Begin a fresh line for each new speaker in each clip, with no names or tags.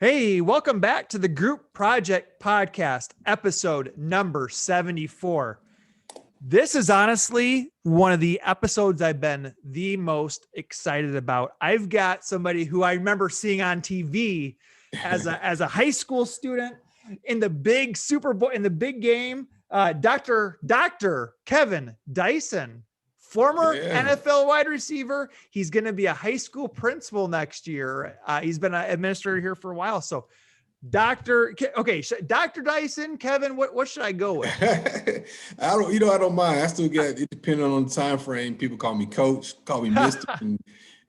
Hey, welcome back to the Group Project Podcast, episode number 74. This is honestly one of the episodes I've been the most excited about. I've got somebody who I remember seeing on TV as a high school student in the big Super Bowl, in the big game, Dr. Kevin Dyson, former NFL wide receiver. He's going to be a high school principal next year. He's been an administrator here for a while. So Dr. Dyson, Kevin, what should I go with?
I don't mind. I still get it depending on the time frame. People call me coach, call me Mr.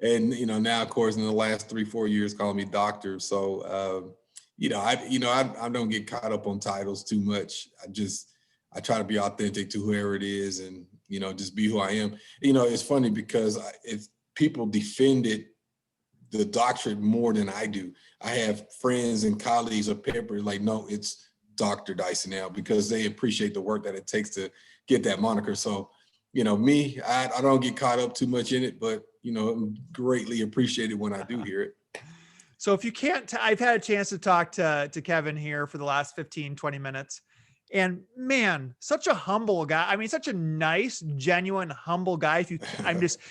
and now of course in the last 3-4 years call me doctor. So I don't get caught up on titles too much. I try to be authentic to whoever it is and just be who I am. It's funny because if people defended the doctorate more than I do. I have friends and colleagues of Pepper like, no, it's Dr. Dyson now because they appreciate the work that it takes to get that moniker. So, me, I don't get caught up too much in it, but, greatly appreciated when I do hear it.
So if you can't, I've had a chance to talk to Kevin here for the last 15, 20 minutes. And man, such a humble guy. I mean, such a nice, genuine, humble guy.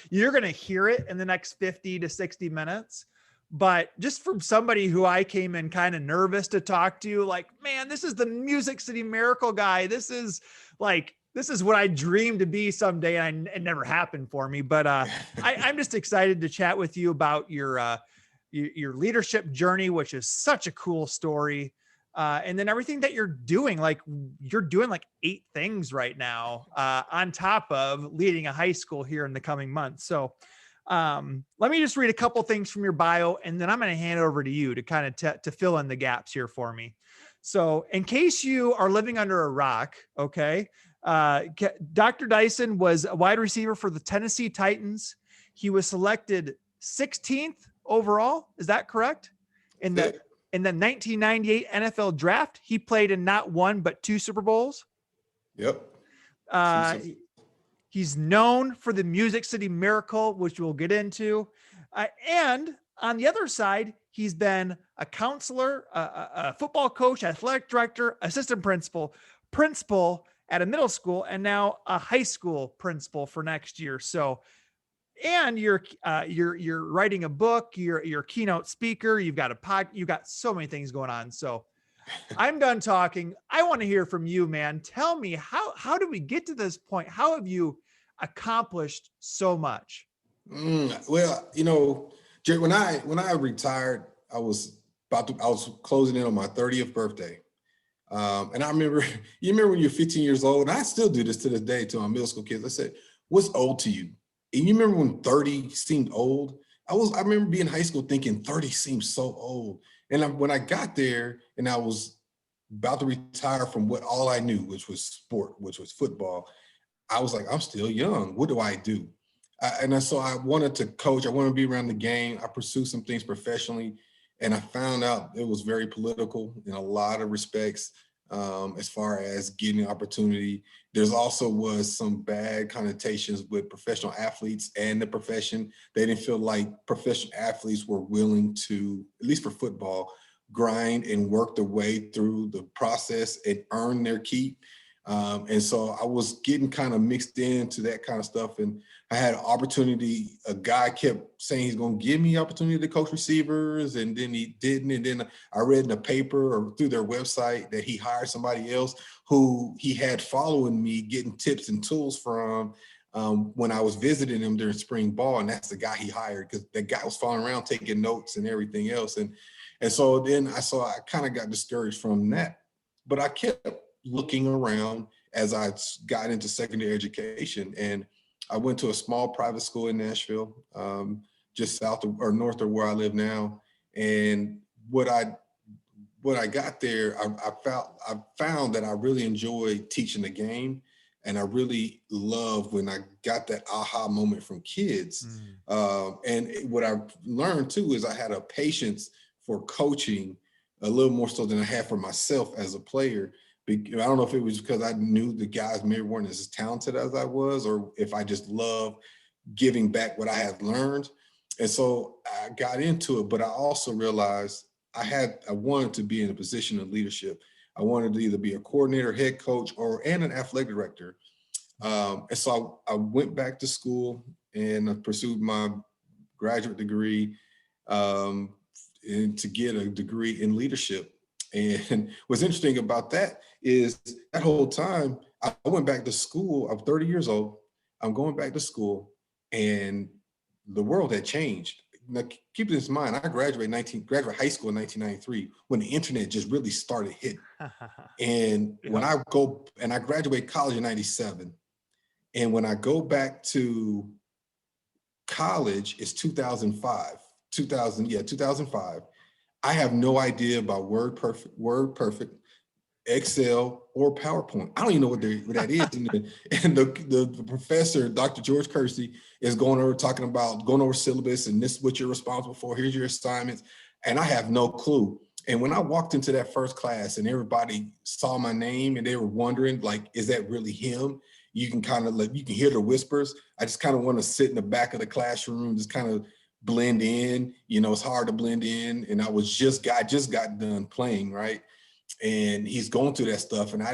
You're going to hear it in the next 50 to 60 minutes. But just from somebody who I came in kind of nervous to talk to, like, man, this is the Music City Miracle guy. This is what I dreamed to be someday. And it never happened for me. But I'm just excited to chat with you about your leadership journey, which is such a cool story. And then everything that you're doing, like 8 things right now, on top of leading a high school here in the coming months. So let me just read a couple things from your bio, and then I'm going to hand it over to you to kind of to fill in the gaps here for me. So in case you are living under a rock, okay, Dr. Dyson was a wide receiver for the Tennessee Titans. He was selected 16th overall. Is that correct? In the 1998 NFL draft, he played in not one, but 2 Super Bowls.
Yep.
He's known for the Music City Miracle, which we'll get into. And on the other side, he's been a counselor, a football coach, athletic director, assistant principal at a middle school, and now a high school principal for next year. So, and you're writing a book, you're a keynote speaker, you've got so many things going on. So I'm done talking. I want to hear from you, man. Tell me, how did we get to this point? How have you accomplished so much?
Well, Jerry, when I retired, I was closing in on my 30th birthday. And I remember, when you're 15 years old, and I still do this to this day to my middle school kids. I said, what's old to you? And you remember when 30 seemed old? I remember being in high school thinking 30 seems so old. And when I got there and I was about to retire from all I knew, which was sport, which was football, I was like, I'm still young. What do I do? So I wanted to coach. I wanted to be around the game. I pursued some things professionally. And I found out it was very political in a lot of respects. As far as getting opportunity, there's also was some bad connotations with professional athletes and the profession. They didn't feel like professional athletes were willing to, at least for football, grind and work their way through the process and earn their keep. And so I was getting kind of mixed into that kind of stuff. And I had an opportunity. A guy kept saying he's going to give me opportunity to coach receivers, and then he didn't. And then I read in a paper or through their website that he hired somebody else who he had following me, getting tips and tools from when I was visiting him during spring ball. And that's the guy he hired, because the guy was following around taking notes and everything else. And so then I kind of got discouraged from that. But I kept looking around as I got into secondary education, and I went to a small private school in Nashville, just north of where I live now. And what I got there, I found that I really enjoyed teaching the game, and I really love when I got that aha moment from kids. And what I learned too is I had a patience for coaching a little more so than I had for myself as a player. I don't know if it was because I knew the guys maybe weren't as talented as I was, or if I just love giving back what I had learned. And so I got into it, but I also realized I wanted to be in a position of leadership. I wanted to either be a coordinator, head coach, and an athletic director. And so I went back to school and I pursued my graduate degree, and to get a degree in leadership. And what's interesting about that is that whole time I went back to school. I'm 30 years old. I'm going back to school, and the world had changed. Now, keep this in mind, I graduated high school in 1993 when the internet just really started hitting. And when I graduated college in 97, and when I go back to college, it's 2005. 2005. I have no idea about WordPerfect, Excel, or PowerPoint. I don't even know what that is. And the professor, Dr. George Kersey, is going over syllabus, and this is what you're responsible for. Here's your assignments. And I have no clue. And when I walked into that first class and everybody saw my name and they were wondering, like, is that really him? You can hear the whispers. I just kind of want to sit in the back of the classroom, just kind of blend in. It's hard to blend in. And I just got done playing, right? And he's going through that stuff. And I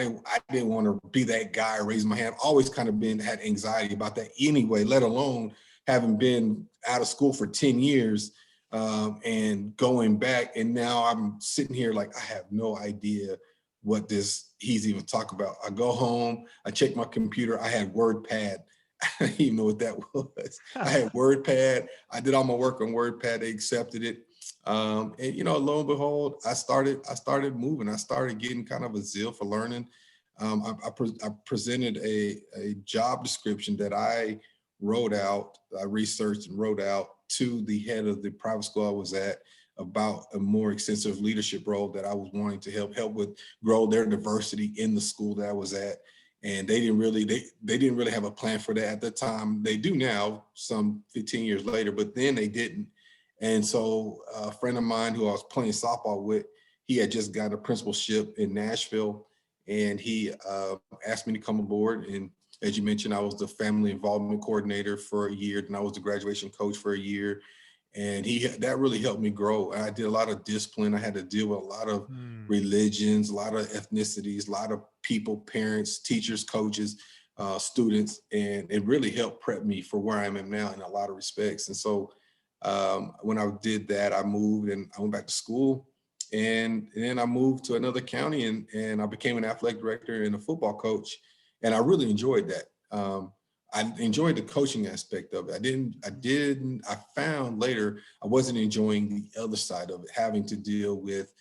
didn't want to be that guy raising my hand. I've always kind of had anxiety about that anyway, let alone having been out of school for 10 years and going back. And now I'm sitting here like, I have no idea what he's even talking about. I go home, I check my computer. I had WordPad. I didn't even know what that was. I had WordPad. I did all my work on WordPad. They accepted it. And lo and behold, I started moving. I started getting kind of a zeal for learning. I presented a job description that I researched and wrote out to the head of the private school I was at about a more extensive leadership role that I was wanting to help with grow their diversity in the school that I was at. And they didn't really have a plan for that at the time. They do now, some 15 years later, but then they didn't. And so a friend of mine who I was playing softball with, he had just got a principalship in Nashville, and he asked me to come aboard. And as you mentioned, I was the family involvement coordinator for a year, and I was the graduation coach for a year. And that really helped me grow. I did a lot of discipline. I had to deal with a lot of religions, a lot of ethnicities, a lot of people, parents, teachers, coaches, students, and it really helped prep me for where I am now in a lot of respects. And so when I did that, I moved and I went back to school, and then I moved to another county, and I became an athletic director and a football coach, and I really enjoyed that. I enjoyed the coaching aspect of it. I found later I wasn't enjoying the other side of it, having to deal with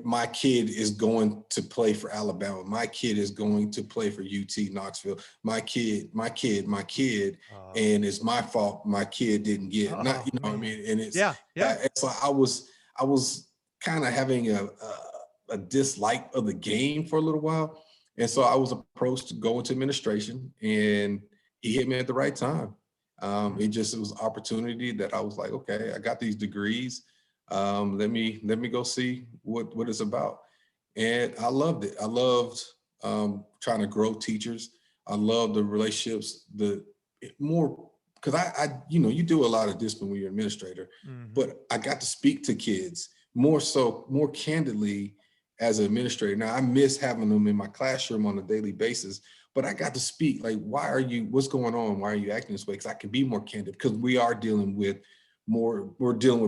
my kid is going to play for Alabama. My kid is going to play for UT Knoxville. My kid, and it's my fault my kid didn't get. Not, you know what I mean? And it's It's like I was kind of having a dislike of the game for a little while. And so I was approached to go into administration, and he hit me at the right time. It was an opportunity that I was like, okay, I got these degrees. Let me go see what it's about. And I loved it. I loved trying to grow teachers. I love the relationships, because you do a lot of discipline when you're an administrator, but I got to speak to kids more candidly as an administrator. Now I miss having them in my classroom on a daily basis, but I got to speak like, what's going on? Why are you acting this way? Because I can be more candid, because we're dealing with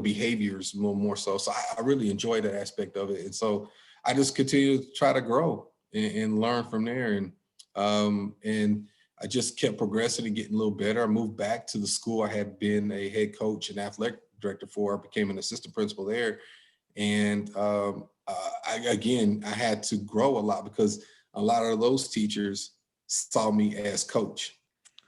behaviors more so. So I really enjoy that aspect of it. And so I just continue to try to grow and learn from there. And I just kept progressing and getting a little better. I moved back to the school I had been a head coach and athletic director for. I became an assistant principal there. And I had to grow a lot, because a lot of those teachers saw me as coach.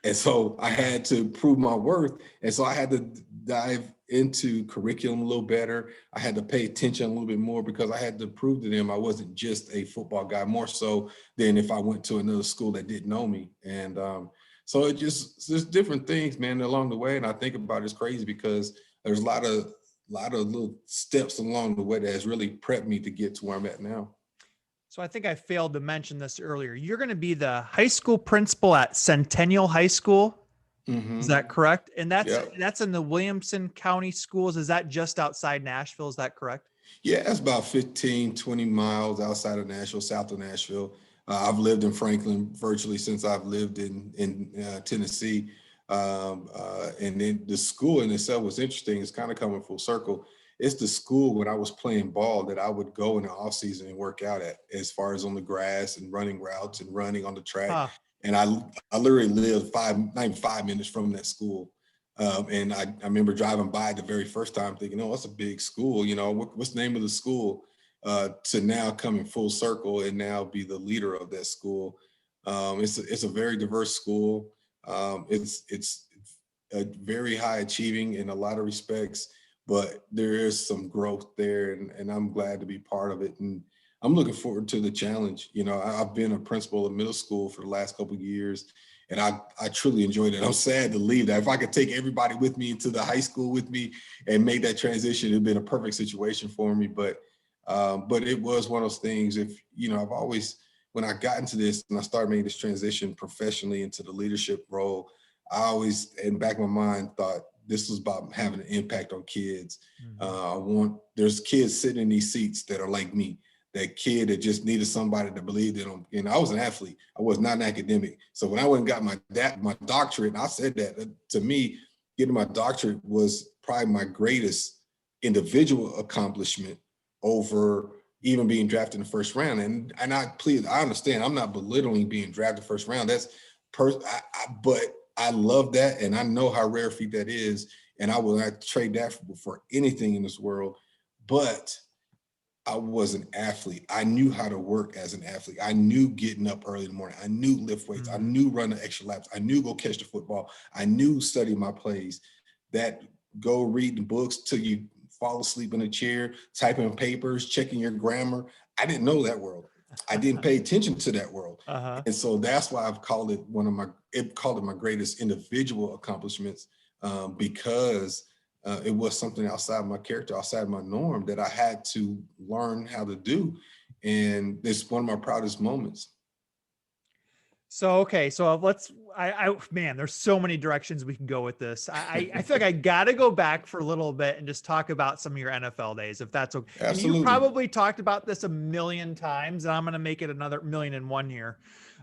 And so I had to prove my worth. And so I had to dive into curriculum a little better. I had to pay attention a little bit more, because I had to prove to them I wasn't just a football guy, more so than if I went to another school that didn't know me. And so there's different things, man, along the way. And I think about it's crazy, because there's a lot of little steps along the way that has really prepped me to get to where I'm at now.
So I think I failed to mention this earlier. You're going to be the high school principal at Centennial High School. Is that correct? And that's in the Williamson County schools. Is that just outside Nashville? Is that correct?
Yeah, that's about 15, 20 miles outside of Nashville, south of Nashville. I've lived in Franklin virtually since I've lived in Tennessee. And then the school in itself was interesting. It's kind of coming full circle. It's the school when I was playing ball that I would go in the off season and work out at, as far as on the grass and running routes and running on the track.
Huh.
And I literally lived not even 5 minutes from that school. And I remember driving by the very first time thinking, oh, that's a big school. You know, what's the name of the school? To now coming full circle and now be the leader of that school. It's a very diverse school. It's a very high achieving in a lot of respects, but there is some growth there, and I'm glad to be part of it. And I'm looking forward to the challenge. You know, I've been a principal of middle school for the last couple of years, and I truly enjoyed it. I'm sad to leave that. If I could take everybody with me into the high school with me and make that transition, it'd been a perfect situation for me. But it was one of those things. If you know, I've always, when I got into this and I started making this transition professionally into the leadership role, I always, in the back of my mind, thought this was about having an impact on kids. There's kids sitting in these seats that are like me. That kid that just needed somebody to believe in them. And I was an athlete. I was not an academic. So when I went and got my doctorate, and I said that to me, getting my doctorate was probably my greatest individual accomplishment over even being drafted in the first round. And I understand, I'm not belittling being drafted first round. But I love that, and I know how rare a feat that is, and I will not trade that for anything in this world. But I was an athlete. I knew how to work as an athlete. I knew getting up early in the morning. I knew lift weights. I knew running extra laps. I knew go catch the football. I knew study my plays. That go reading books till you fall asleep in a chair, typing papers, checking your grammar. I didn't know that world. I didn't pay attention to that world. And so that's why I've called it my greatest individual accomplishments, because it was something outside my character, outside my norm that I had to learn how to do. And it's one of my proudest moments.
So, okay. So man, there's so many directions we can go with this. I feel like I got to go back for a little bit and just talk about some of your NFL days, if that's okay.
Absolutely.
And you probably talked about this a million times, and I'm going to make it another million in one year.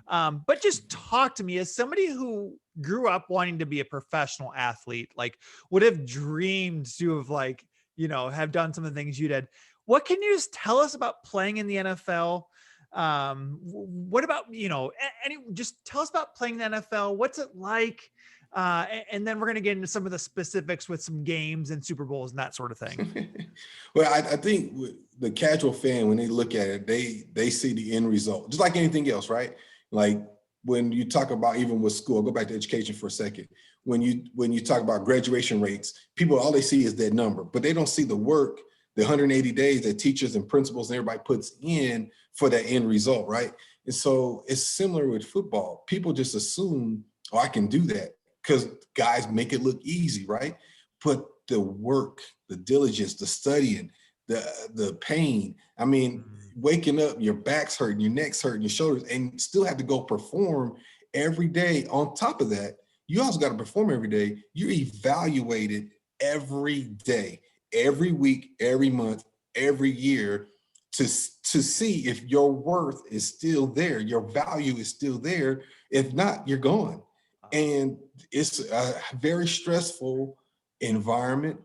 But just talk to me as somebody who grew up wanting to be a professional athlete, like would have dreamed to have have done some of the things you did. What can you just tell us about playing in the NFL? What about, just tell us about playing the NFL. What's it like? And then we're going to get into some of the specifics with some games and Super Bowls and that sort of thing.
Well, I think the casual fan, when they look at it, they see the end result, just like anything else, right? Like when you talk about, even with school, I'll go back to education for a second. When you talk about graduation rates, people, all they see is that number, but they don't see the work, the 180 days that teachers and principals and everybody puts in for that end result, right? And so it's similar with football. People just assume, oh, I can do that because guys make it look easy, right? But the work, the diligence, the studying, the pain. I mean, waking up, your back's hurting, your neck's hurting, your shoulders, and still have to go perform every day. On top of that, you also got to perform every day. You're evaluated every day, every week, every month, every year to see if your worth is still there, your value is still there. If not, you're gone. And it's a very stressful environment,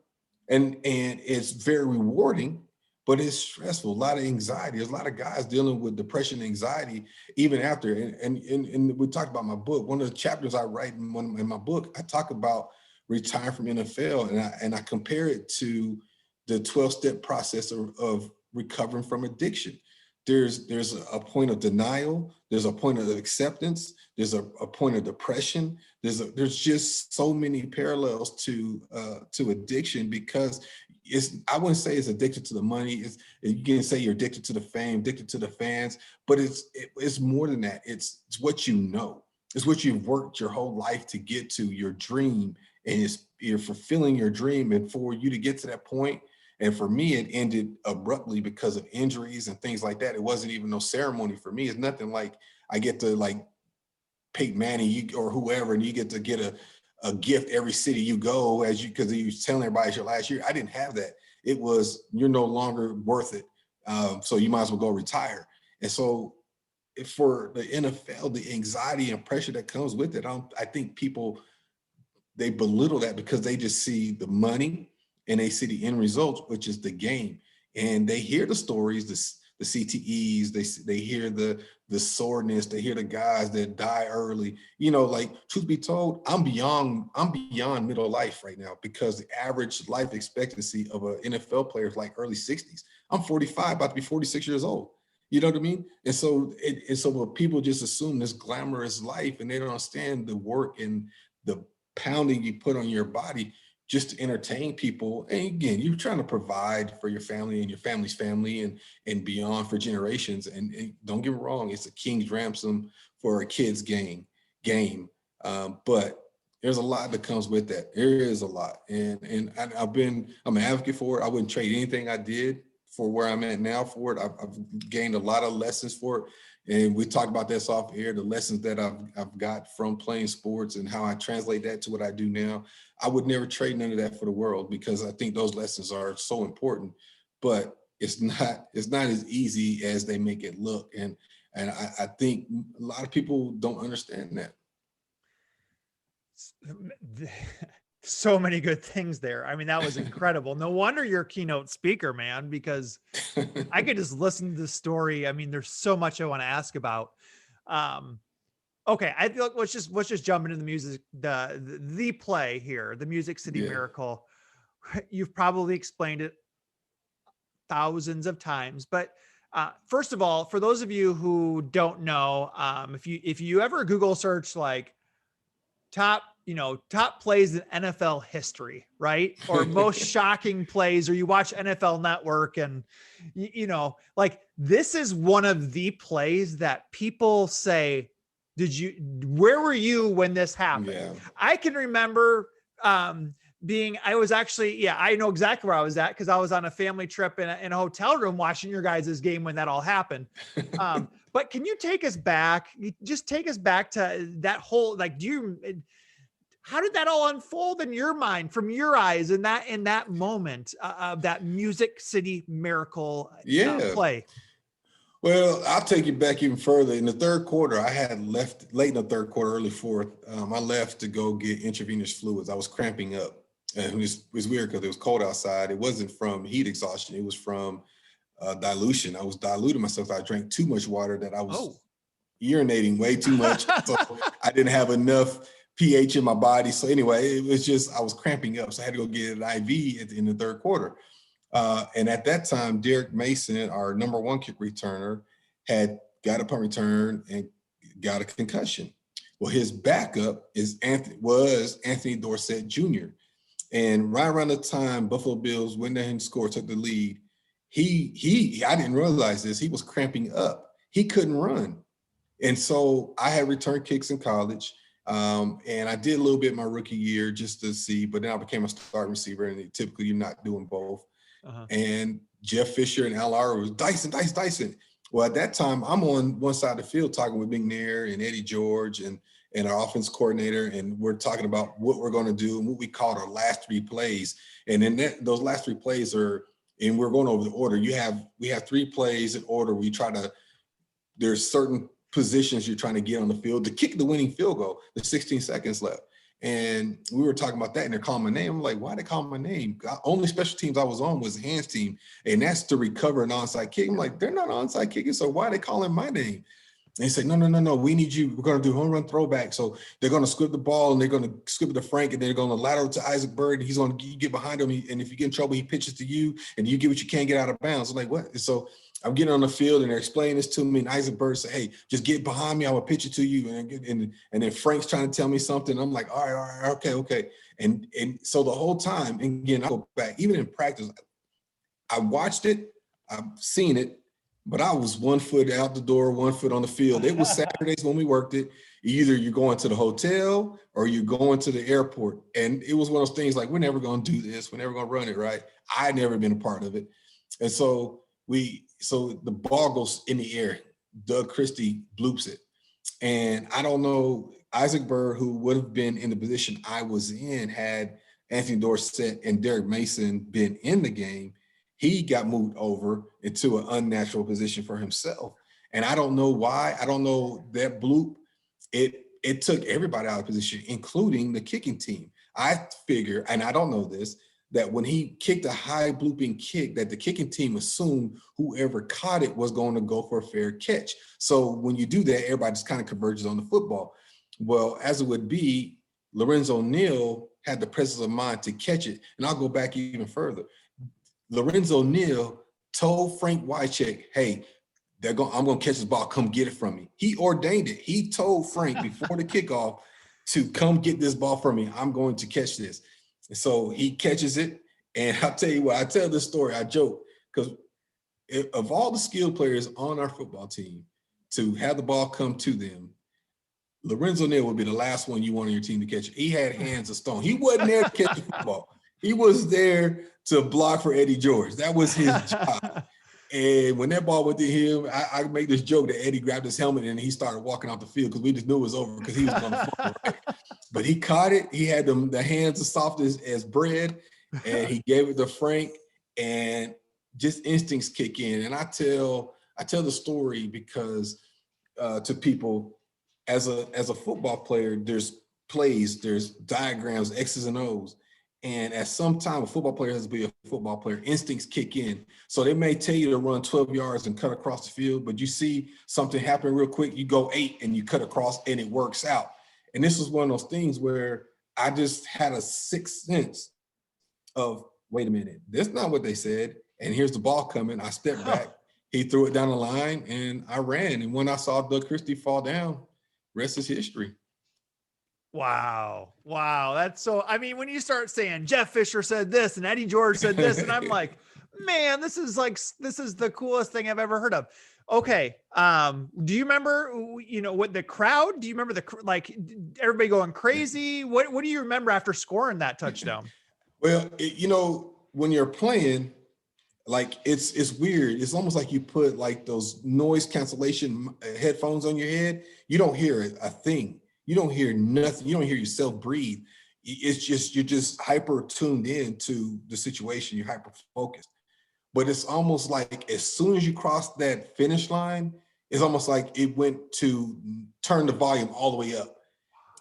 and it's very rewarding, but it's stressful. A lot of anxiety. There's a lot of guys dealing with depression, anxiety, even after. And we talked about my book. One of the chapters I write in my book, I talk about retiring from NFL, and I compare it to the 12-step process of recovering from addiction. There's a point of denial. There's a point of acceptance. There's a point of depression. There's just so many parallels to addiction, because I wouldn't say it's addicted to the money. You can say you're addicted to the fame, addicted to the fans, but it's more than that. It's what you know. It's what you've worked your whole life to get to, your dream, and you're fulfilling your dream. And for you to get to that point, and for me, it ended abruptly because of injuries and things like that. It wasn't even no ceremony for me. It's nothing like I get to like Peyton Manning or whoever, and you get to get a gift every city you go because you telling everybody it's your last year. I didn't have that. It was, you're no longer worth it. So you might as well go retire. And so for the NFL, the anxiety and pressure that comes with it, I think people, they belittle that because they just see the money and they see the end results, which is the game. And they hear the stories, the CTEs, they hear the soreness, they hear the guys that die early. You know, like, truth be told, I'm beyond middle life right now, because the average life expectancy of an NFL player is like early 60s. I'm 45, about to be 46 years old. You know what I mean? And so what people just assume this glamorous life, and they don't understand the work and the pounding you put on your body just to entertain people. And again, you're trying to provide for your family and your family's family and beyond for generations. And don't get me wrong, it's a king's ransom for a kid's game. But there's a lot that comes with that. There is a lot. And I'm an advocate for it. I wouldn't trade anything I did for where I'm at now for it. I've gained a lot of lessons for it. And we talked about this off air, the lessons that I've got from playing sports and how I translate that to what I do now. I would never trade none of that for the world, because I think those lessons are so important, but it's not as easy as they make it look. And I think a lot of people don't understand that.
So many good things there. I mean, that was incredible. No wonder you're a keynote speaker, man, because I could just listen to the story. I mean, there's so much I want to ask about. Okay, I feel like let's just jump into the music, the play here, the Music City Miracle. You've probably explained it thousands of times, but first of all, for those of you who don't know, if you ever Google search like top plays in NFL history, right? Or most shocking plays, or you watch NFL Network, and like, this is one of the plays that people say, where were you when this happened? Yeah. I can remember I know exactly where I was at, because I was on a family trip in a hotel room watching your guys' game when that all happened. But can you take us back? Just take us back to that whole, like, how did that all unfold in your mind, from your eyes, in that moment of that Music City Miracle play?
Well, I'll take you back even further. In the third quarter, I had left late in the third quarter, early fourth. I left to go get intravenous fluids. I was cramping up. And it was weird because it was cold outside. It wasn't from heat exhaustion. It was from dilution. I was diluting myself. I drank too much water that I was urinating way too much. So I didn't have enough pH in my body. So anyway, it was just, I was cramping up. So I had to go get an IV in the third quarter. And at that time, Derek Mason, our number one kick returner, had got a punt return and got a concussion. Well, his backup was Anthony Dorsett Jr. And right around the time Buffalo Bills went there and scored, took the lead, I didn't realize this, he was cramping up. He couldn't run. And so I had return kicks in college. And I did a little bit my rookie year just to see, but then I became a starting receiver, and typically you're not doing both. And Jeff Fisher and Al Lara was Dyson. Well, at that time, I'm on one side of the field talking with McNair and Eddie George and our offense coordinator, and we're talking about what we're going to do and what we called our last three plays. And then those last three plays and we're going over the order. We have three plays in order. There's certain positions you're trying to get on the field to kick the winning field goal. There's 16 seconds left. And we were talking about that, and they're calling my name. I'm like, why they call my name? Only special teams I was on was the hands team, and that's to recover an onside kick. I'm like, they're not onside kicking, so why are they calling my name? And they say, no, we need you. We're going to do home run throwback. So they're going to squib the ball, and they're going to squib it to Frank, and they're going to lateral to Isaac Bird, and he's going to get behind him, and if you get in trouble, he pitches to you, and you get what you can't get out of bounds. I'm like, what? And so I'm getting on the field, and they're explaining this to me, and Isaac Bird said, hey, just get behind me. I will pitch it to you. And then Frank's trying to tell me something. I'm like, all right, okay. And so the whole time, and again, I go back, even in practice, I watched it, I've seen it, but I was 1 foot out the door, 1 foot on the field. It was Saturdays when we worked it. Either you're going to the hotel or you're going to the airport. And it was one of those things like, we're never going to do this. We're never going to run it, right? I'd never been a part of it. And so the ball goes in the air. Doug Christie bloops it. And I don't know, Isaac Bird, who would have been in the position I was in had Anthony Dorsett and Derek Mason been in the game, he got moved over into an unnatural position for himself. And I don't know why. I don't know that bloop. It took everybody out of position, including the kicking team. I figure, and I don't know this, that when he kicked a high blooping kick, that the kicking team assumed whoever caught it was going to go for a fair catch. So when you do that, everybody just kind of converges on the football. Well, as it would be, Lorenzo Neal had the presence of mind to catch it. And I'll go back even further. Lorenzo Neal told Frank Wycheck, hey, I'm going to catch this ball. Come get it from me. He ordained it. He told Frank before the kickoff to come get this ball from me. I'm going to catch this. And so he catches it. And I'll tell you what, I tell this story, I joke, because of all the skilled players on our football team, to have the ball come to them, Lorenzo Neal would be the last one you want on your team to catch it. He had hands of stone. He wasn't there to catch the football. He was there to block for Eddie George. That was his job. And when that ball went to him, I make this joke that Eddie grabbed his helmet and he started walking off the field because we just knew it was over because he was going to fall. Right? But he caught it. He had the hands as soft as bread, and he gave it to Frank, and just instincts kick in. And I tell the story because to people, as a football player, there's plays, there's diagrams, X's and O's. And at some time, a football player has to be a football player. Instincts kick in. So they may tell you to run 12 yards and cut across the field, but you see something happen real quick, you go 8 and you cut across and it works out. And this was one of those things where I just had a sixth sense of, wait a minute, that's not what they said. And here's the ball coming. I stepped back. He threw it down the line and I ran. And when I saw Doug Christie fall down, rest is history.
Wow. That's so, I mean, when you start saying Jeff Fisher said this and Eddie George said this, and I'm like, man, this is the coolest thing I've ever heard of. Okay. Do you remember, what the crowd, do you remember everybody going crazy? What do you remember after scoring that touchdown?
Well, when you're playing, like it's weird. It's almost like you put like those noise cancellation headphones on your head. You don't hear a thing. You don't hear nothing. You don't hear yourself breathe. It's just, you're just hyper tuned in to the situation. You're hyper focused. But it's almost like as soon as you cross that finish line, it's almost like it went to turn the volume all the way up.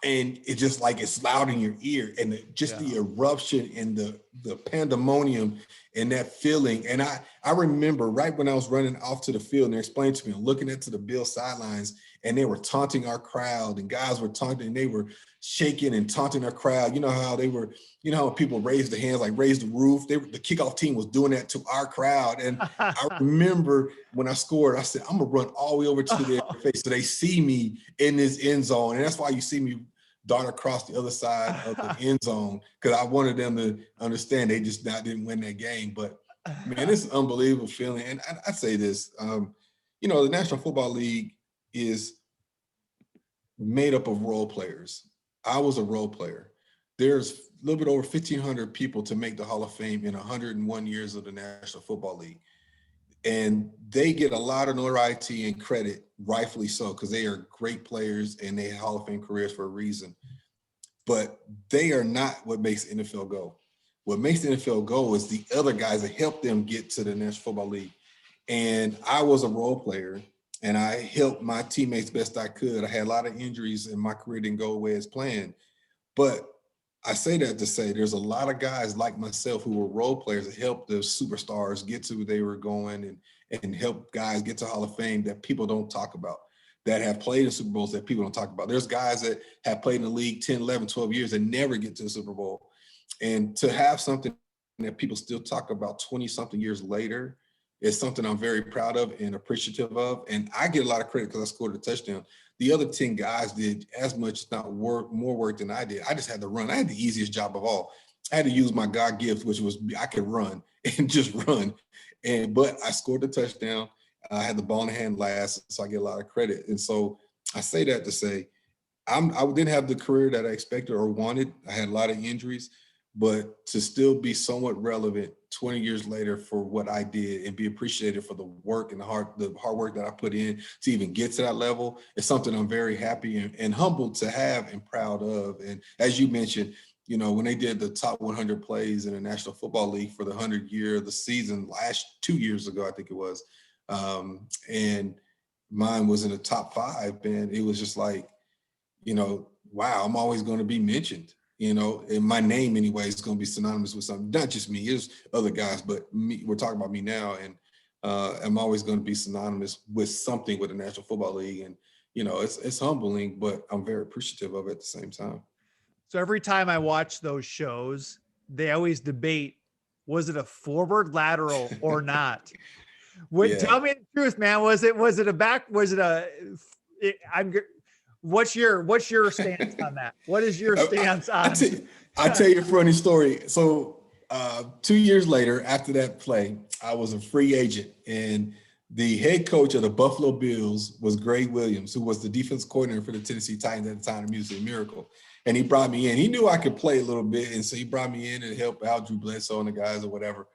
And it's just like it's loud in your ear, and the eruption and the pandemonium and that feeling. And I remember right when I was running off to the field and they explained to me, I'm looking into the Bill sidelines, and they were taunting our crowd, and guys were taunting, and they were shaking and taunting our crowd. You know how they were, how people raised their hands, like raised the roof. The kickoff team was doing that to our crowd. And I remember when I scored, I said, I'm gonna run all the way over to their face so they see me in this end zone. And that's why you see me dart across the other side of the end zone, because I wanted them to understand they just didn't win that game. But man, it's an unbelievable feeling. And I say this, the National Football League is made up of role players. I was a role player. There's a little bit over 1,500 people to make the Hall of Fame in 101 years of the National Football League. And they get a lot of notoriety and credit, rightfully so, because they are great players and they have Hall of Fame careers for a reason. But they are not what makes the NFL go. What makes the NFL go is the other guys that help them get to the National Football League. And I was a role player, and I helped my teammates best I could. I had a lot of injuries, and my career didn't go away as planned. But I say that to say there's a lot of guys like myself who were role players that helped the superstars get to where they were going, and help guys get to Hall of Fame that people don't talk about, that have played in Super Bowls that people don't talk about. There's guys that have played in the league 10, 11, 12 years and never get to the Super Bowl. And to have something that people still talk about 20-something years later is something I'm very proud of and appreciative of. And I get a lot of credit because I scored a touchdown. The other 10 guys did as much, if not more work than I did. I just had to run. I had the easiest job of all. I had to use my God gift, which was I could run and just run. But I scored the touchdown. I had the ball in the hand last, so I get a lot of credit. And so I say that to say I didn't have the career that I expected or wanted. I had a lot of injuries, but to still be somewhat relevant 20 years later for what I did and be appreciated for the work and the hard work that I put in to even get to that level is something I'm very happy and humbled to have and proud of. And as you mentioned, when they did the top 100 plays in the National Football League for the 100-year, the season last 2 years ago, I think it was, and mine was in the top 5, and it was just like, wow, I'm always going to be mentioned. And my name anyway is going to be synonymous with something, not just me, there's other guys, but me, we're talking about me now. And I'm always going to be synonymous with something with the National Football League. And, it's humbling, but I'm very appreciative of it at the same time.
So every time I watch those shows, they always debate, was it a forward lateral or not? Tell me the truth, man. Was it a back? Was it what's your stance on that? What is your stance on?
I'll tell you a funny story. So 2 years later, after that play, I was a free agent, and the head coach of the Buffalo Bills was Greg Williams, who was the defense coordinator for the Tennessee Titans at the time, the Music Miracle. And he brought me in. He knew I could play a little bit, and so he brought me in and help out Drew Bledsoe and the guys or whatever.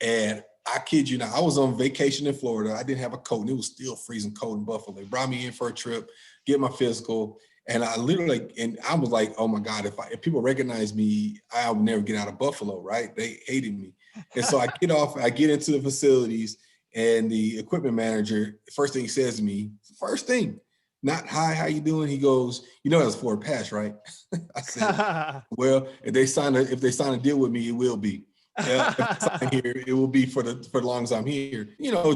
And I kid you not, I was on vacation in Florida. I didn't have a coat, and it was still freezing cold in Buffalo. They brought me in for a trip, get my physical, and I was like, oh my God, if people recognize me, I would never get out of Buffalo, right? They hated me. And so I get into the facilities, and the equipment manager, first thing he says to me, not hi, how you doing? He goes, that was for a pass, right? I said, well, if they sign a deal with me, it will be. If I sign here, it will be for as long as I'm here.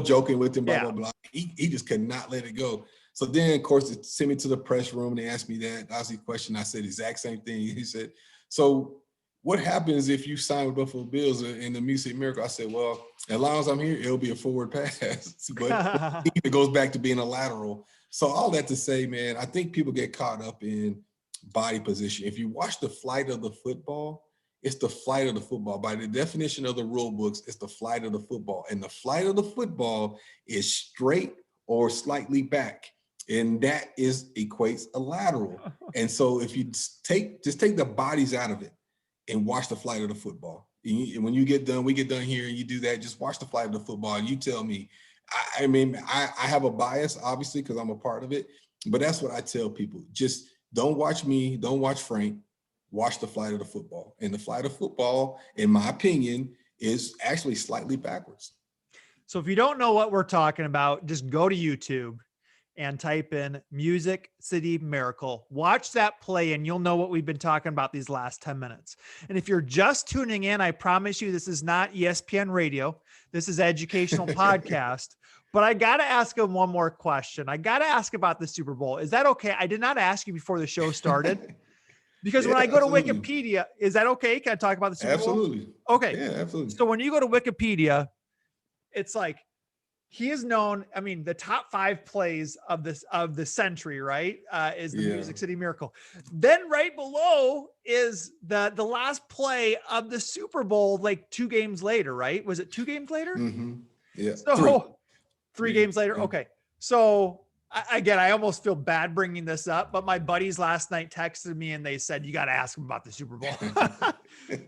Joking with him, blah, blah, blah. He just could not let it go. So then, of course, they sent me to the press room. They asked me that. That was the question. I said the exact same thing. He said, so what happens if you sign with Buffalo Bills in the Music Miracle? I said, well, as long as I'm here, it'll be a forward pass. But it goes back to being a lateral. So all that to say, man, I think people get caught up in body position. If you watch the flight of the football, it's the flight of the football. By the definition of the rule books, it's the flight of the football. And the flight of the football is straight or slightly back. And that equates a lateral. And so if you take the bodies out of it and watch the flight of the football. And when you get done, we get done here and you do that, just watch the flight of the football and you tell me. I have a bias, obviously, because I'm a part of it. But that's what I tell people. Just don't watch me, don't watch Frank. Watch the flight of the football. And the flight of football, in my opinion, is actually slightly backwards.
So if you don't know what we're talking about, just go to YouTube and type in Music City Miracle. Watch that play and you'll know what we've been talking about these last 10 minutes. And if you're just tuning in, I promise you, this is not ESPN radio. This is educational podcast. But I got to ask him one more question. I got to ask about the Super Bowl. Is that okay? I did not ask you before the show started. Because when I go to Wikipedia, is that okay? Can I talk about the Super Bowl?
Absolutely.
Okay.
Yeah, absolutely.
So when you go to Wikipedia, it's like, he is known. I mean, the top 5 plays of the century, right? Is the Music City Miracle. Then right below is the last play of the Super Bowl, like 2 games later, right? Was it 2 games later?
Mm-hmm. Yeah.
So 3 games later. Yeah. Okay. So I almost feel bad bringing this up, but my buddies last night texted me and they said, you got to ask them about the Super Bowl.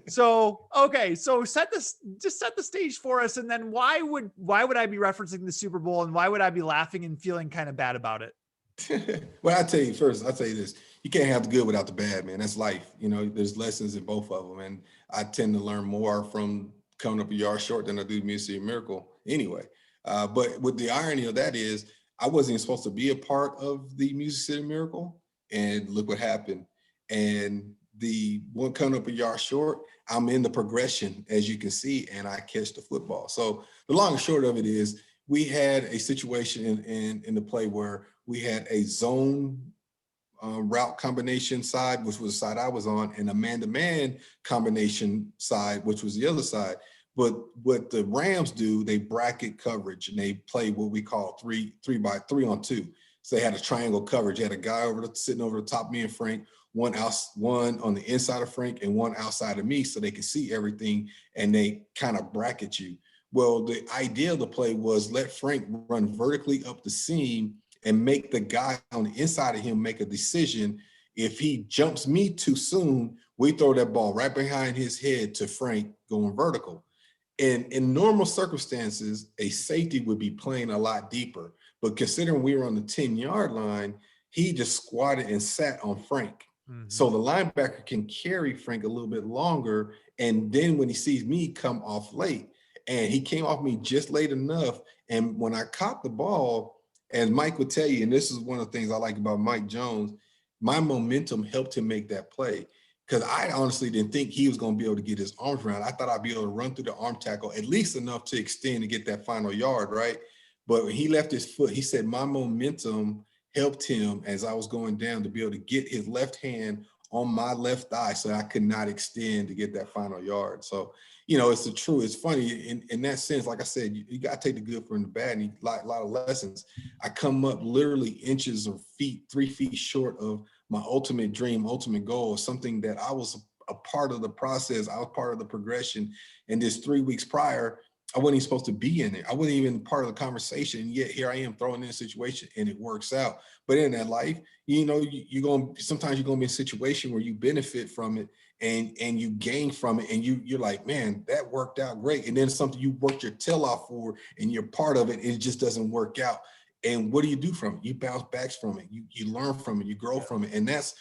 So, okay. So set the stage for us. And then why would I be referencing the Super Bowl and why would I be laughing and feeling kind of bad about it?
Well, I'll tell you this, you can't have the good without the bad, man. That's life. There's lessons in both of them. And I tend to learn more from coming up a yard short than I do Music Miracle anyway. But with the irony of that is, I wasn't even supposed to be a part of the Music City Miracle, and look what happened. And the one coming up a yard short, I'm in the progression, as you can see, and I catch the football. So the long and short of it is, we had a situation in the play where we had a zone route combination side, which was the side I was on, and a man-to-man combination side, which was the other side. But what the Rams do, they bracket coverage and they play what we call 3-by-3 on 2. So they had a triangle coverage. You had a guy sitting over the top of me and Frank, one on the inside of Frank and one outside of me, so they could see everything and they kind of bracket you. Well, the idea of the play was let Frank run vertically up the seam and make the guy on the inside of him make a decision. If he jumps me too soon, We throw that ball right behind his head to Frank going vertical. And in normal circumstances, a safety would be playing a lot deeper. But considering we were on the 10-yard line, he just squatted and sat on Frank. So the linebacker can carry Frank a little bit longer. And then when he sees me come off late, and he came off me just late enough. And when I caught the ball, as Mike would tell you, and this is one of the things I like about Mike Jones, my momentum helped him make that play. Because I honestly didn't think he was going to be able to get his arms around. I thought I'd be able to run through the arm tackle at least enough to extend and get that final yard, right? But when he left his foot, he said my momentum helped him as I was going down to be able to get his left hand on my left thigh so I could not extend to get that final yard. So, you know, it's the truth. It's funny in that sense. Like I said, you got to take the good from the bad, and a lot of lessons. I come up literally inches or feet, 3 feet short of my ultimate dream, ultimate goal, something that I was a part of the process. I was part of the progression. And this 3 weeks prior, I wasn't even supposed to be in it. I wasn't even part of the conversation. And yet here I am thrown in a situation and it works out. But in that life, you know, sometimes you're going to be in a situation where you benefit from it and you gain from it. And you're like, man, that worked out great. And then something you worked your tail off for and you're part of it, it just doesn't work out. And what do you do from it? You bounce back from it. You learn from it. You grow from it. And that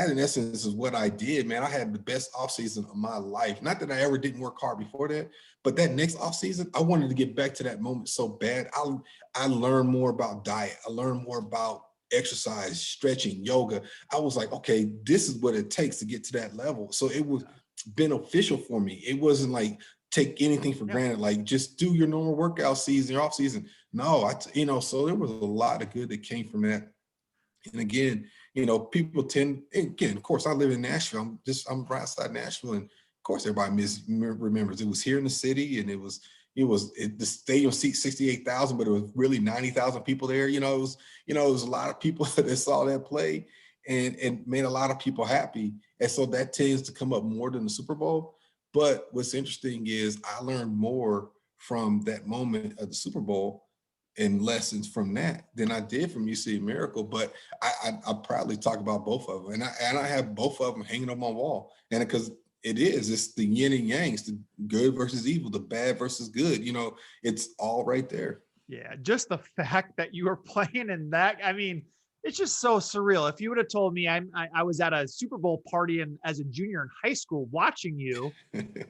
in essence is what I did, man. I had the best offseason of my life. Not that I ever didn't work hard before that, but that next offseason, I wanted to get back to that moment so bad. I learned more about diet. I learned more about exercise, stretching, yoga. I was like, okay, this is what it takes to get to that level. So it was beneficial for me. It wasn't like take anything for granted, like just do your normal workout season, your off season. No, so there was a lot of good that came from that. And again, you know, people tend, again, of course, I live in Nashville. I'm right outside Nashville. And of course, everybody remembers it was here in the city, and the stadium seats 68,000, but it was really 90,000 people there. It was a lot of people that saw that play and made a lot of people happy. And so that tends to come up more than the Super Bowl. But what's interesting is I learned more from that moment of the Super Bowl and lessons from that than I did from UC Miracle. But I proudly talk about both of them, and I have both of them hanging on my wall. And because it's the yin and yang, it's the good versus evil, the bad versus good. It's all right there.
Yeah, just the fact that you were playing in that, I mean, it's just so surreal. If you would have told me I was at a Super Bowl party and as a junior in high school watching you,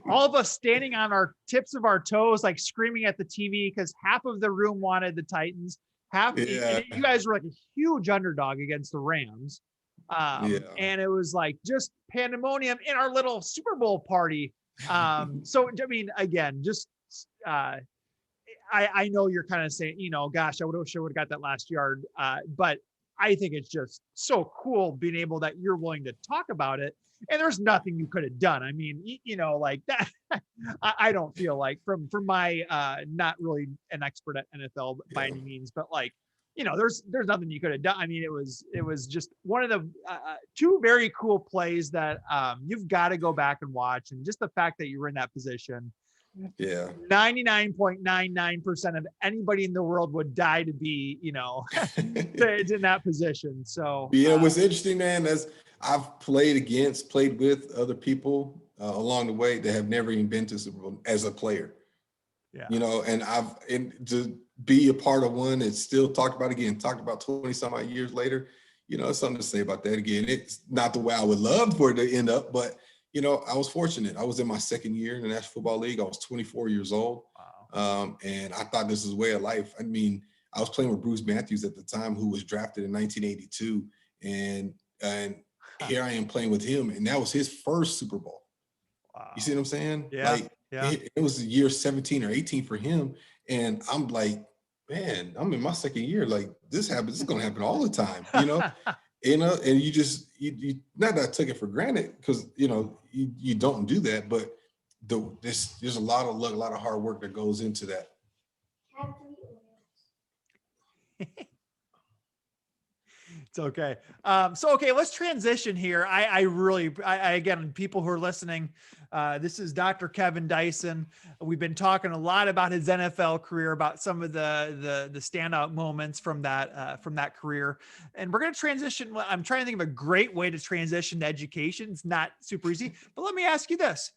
all of us standing on our tips of our toes, like screaming at the TV because half of the room wanted the Titans, and you guys were like a huge underdog against the Rams. And it was like just pandemonium in our little Super Bowl party. So, I mean, again, just, I know you're kind of saying, gosh, I would have got that last yard. But I think it's just so cool being able that you're willing to talk about it. And there's nothing you could have done. I mean, like that. I don't feel like from my not really an expert at NFL by any means, but like, there's nothing you could have done. I mean, it was just one of the two very cool plays that you've got to go back and watch. And just the fact that you were in that position.
Yeah.
99.99% of anybody in the world would die to be, it's in that position. So
what's interesting, man, is I've played with other people along the way that have never even been to Super Bowl as a player. Yeah. And to be a part of one that's still talked about 20 some odd years later, it's something to say about that. Again, it's not the way I would love for it to end up, but I was fortunate. I was in my second year in the National Football League. I was 24 years old. Wow. And I thought this was way of life. I mean, I was playing with Bruce Matthews at the time, who was drafted in 1982. And here I am playing with him. And that was his first Super Bowl. Wow. You see what I'm saying?
Yeah.
It was the year 17 or 18 for him. And I'm like, man, I'm in my second year. Like, this happens. This is going to happen all the time, and you just, you not that I took it for granted, because, you don't do that, but there's a lot of luck, a lot of hard work that goes into that.
It's okay. Okay, let's transition here. Again, people who are listening, this is Dr. Kevin Dyson. We've been talking a lot about his NFL career, about some of the standout moments from that career, and we're going to transition. I'm trying to think of a great way to transition to education. It's not super easy, but let me ask you this.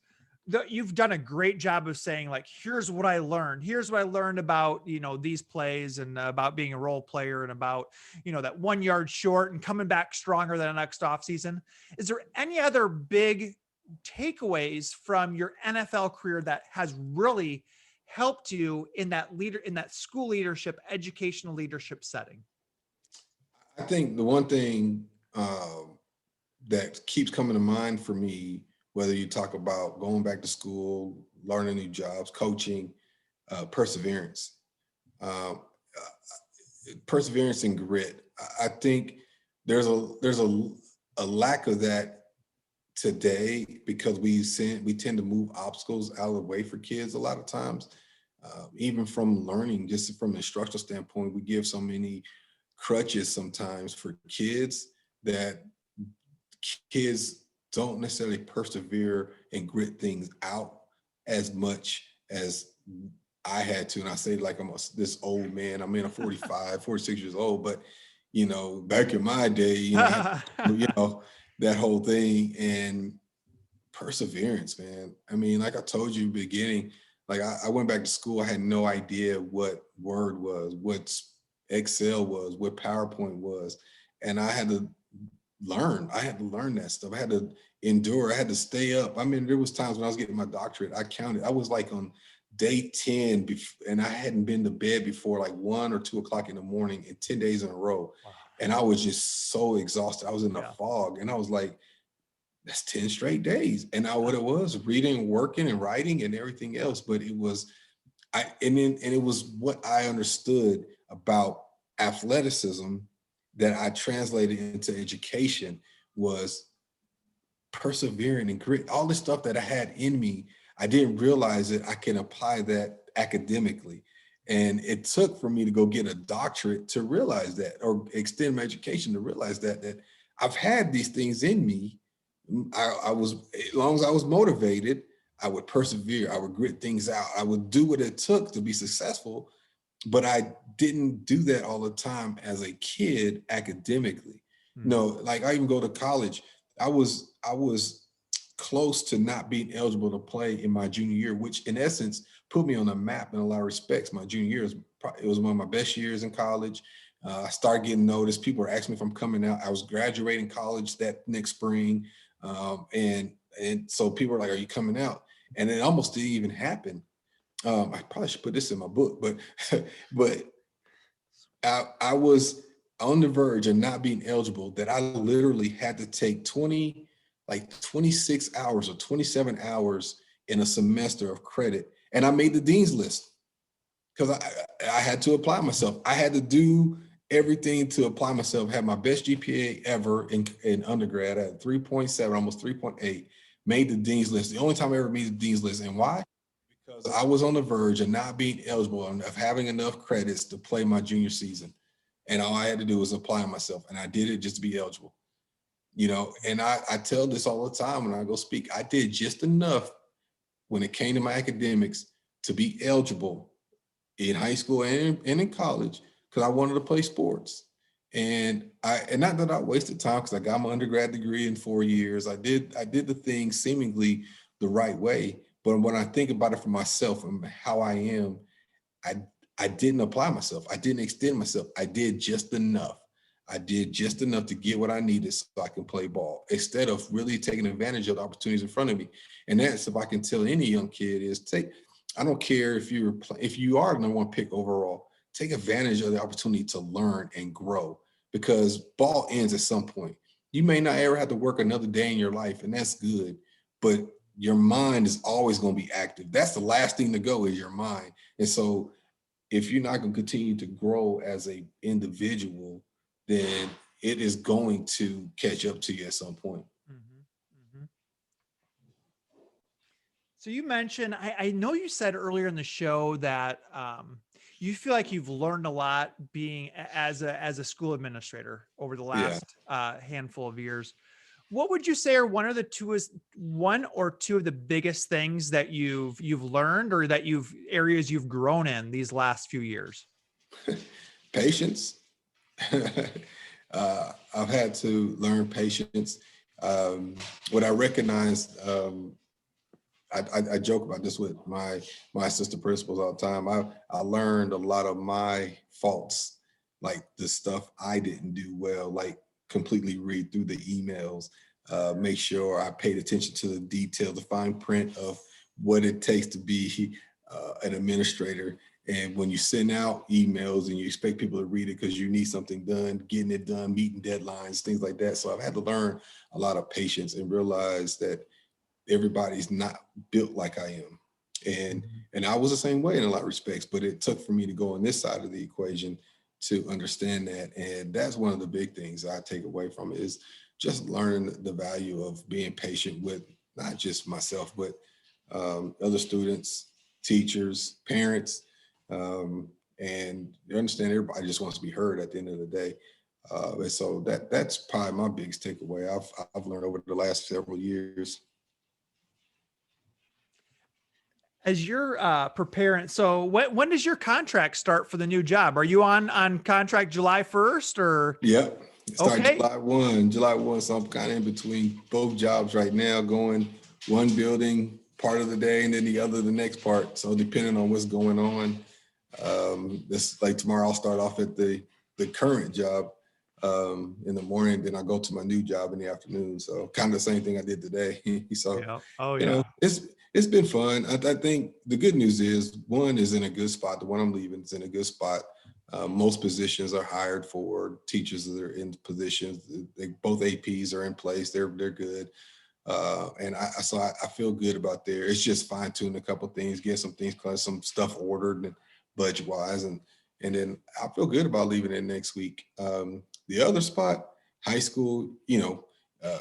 You've done a great job of saying, like, here's what I learned. Here's what I learned about, these plays, and about being a role player, and about, that 1 yard short and coming back stronger than the next off season. Is there any other big takeaways from your NFL career that has really helped you in that school leadership, educational leadership setting?
I think the one thing that keeps coming to mind for me, whether you talk about going back to school, learning new jobs, coaching, perseverance, perseverance and grit. I think there's a lack of that today because we tend to move obstacles out of the way for kids a lot of times. Even from learning, just from an instructional standpoint, we give so many crutches sometimes for kids that kids don't necessarily persevere and grit things out as much as I had to. And I say like this old man, I'm 45, 46 years old, but back in my day, that whole thing. And perseverance, man. I mean, like I told you in the beginning, like I went back to school, I had no idea what Word was, what Excel was, what PowerPoint was. And I had to learn that stuff. I had to endure. I had to stay up. I mean, there was times when I was getting my doctorate, I counted. I was like on day 10 and I hadn't been to bed before like 1 or 2 o'clock in the morning in 10 days in a row.
Wow. And
I was just so exhausted. I was in the fog and I was like, that's 10 straight days. And what it was, reading, working and writing and everything else. But it was, it was what I understood about athleticism that I translated into education was persevering and grit. All the stuff that I had in me, I didn't realize that I can apply that academically. And it took for me to go get a doctorate to realize that, or extend my education to realize that I've had these things in me. I was, as long as I was motivated, I would persevere. I would grit things out. I would do what it took to be successful. But I didn't do that all the time as a kid academically. No, like I even go to college. I was close to not being eligible to play in my junior year, which in essence put me on the map in a lot of respects. My junior year it was one of my best years in college. I started getting noticed. People were asking me if I'm coming out. I was graduating college that next spring. And so people were like, are you coming out? And it almost didn't even happen. I probably should put this in my book, but I was on the verge of not being eligible, that I literally had to take 26 hours or 27 hours in a semester of credit. And I made the dean's list because I had to apply myself. I had to do everything to apply myself, had my best GPA ever in undergrad at 3.7, almost 3.8, made the dean's list. The only time I ever made the dean's list. And why? Because I was on the verge of not being eligible, of having enough credits to play my junior season. And all I had to do was apply myself. And I did it just to be eligible. And I tell this all the time when I go speak. I did just enough when it came to my academics to be eligible in high school and in college, because I wanted to play sports. And not that I wasted time, because I got my undergrad degree in 4 years. I did the thing seemingly the right way. But when I think about it for myself and how I am, I didn't apply myself. I didn't extend myself. I did just enough. I did just enough to get what I needed so I can play ball, instead of really taking advantage of the opportunities in front of me. And that's, if I can tell any young kid, is I don't care if you are the number 1 pick overall, take advantage of the opportunity to learn and grow, because ball ends at some point. You may not ever have to work another day in your life, and that's good, but your mind is always going to be active. That's the last thing to go, is your mind. And so if you're not going to continue to grow as an individual, then it is going to catch up to you at some point.
Mm-hmm. Mm-hmm. So you mentioned, I know you said earlier in the show that you feel like you've learned a lot being as a school administrator over the
Yeah.
last handful of years. What would you say are one or two of the biggest things that you've learned, or that areas you've grown in these last few years?
Patience. I've had to learn patience. What I recognized, I joke about this with my assistant principals all the time. I learned a lot of my faults, like the stuff I didn't do well, like completely read through the emails, make sure I paid attention to the detail, the fine print of what it takes to be an administrator. And when you send out emails and you expect people to read it because you need something done, getting it done, meeting deadlines, things like that. So I've had to learn a lot of patience and realize that everybody's not built like I am. And I was the same way in a lot of respects, but it took for me to go on this side of the equation to understand that. And that's one of the big things I take away from it, is just learning the value of being patient with not just myself, but other students, teachers, parents, and you understand everybody just wants to be heard at the end of the day. And so that's probably my biggest takeaway I've learned over the last several years.
As you're preparing, so when does your contract start for the new job? Are you on contract July 1st or?
Yep. Start
Okay.
July 1. So I'm kind of in between both jobs right now, going one building part of the day and then the other the next part. So depending on what's going on, this like tomorrow I'll start off at the current job in the morning, then I go to my new job in the afternoon. So kind of the same thing I did today. So
Yeah. Oh
you know,
yeah.
it's been fun. I think the good news is one is in a good spot. The one I'm leaving is in a good spot. Most positions are hired for teachers that are in positions. Both APs are in place. They're good. And I feel good about there. It's just fine tune a couple of things, get some things, some stuff ordered and budget wise, and then I feel good about leaving it next week. The other spot, high school, uh,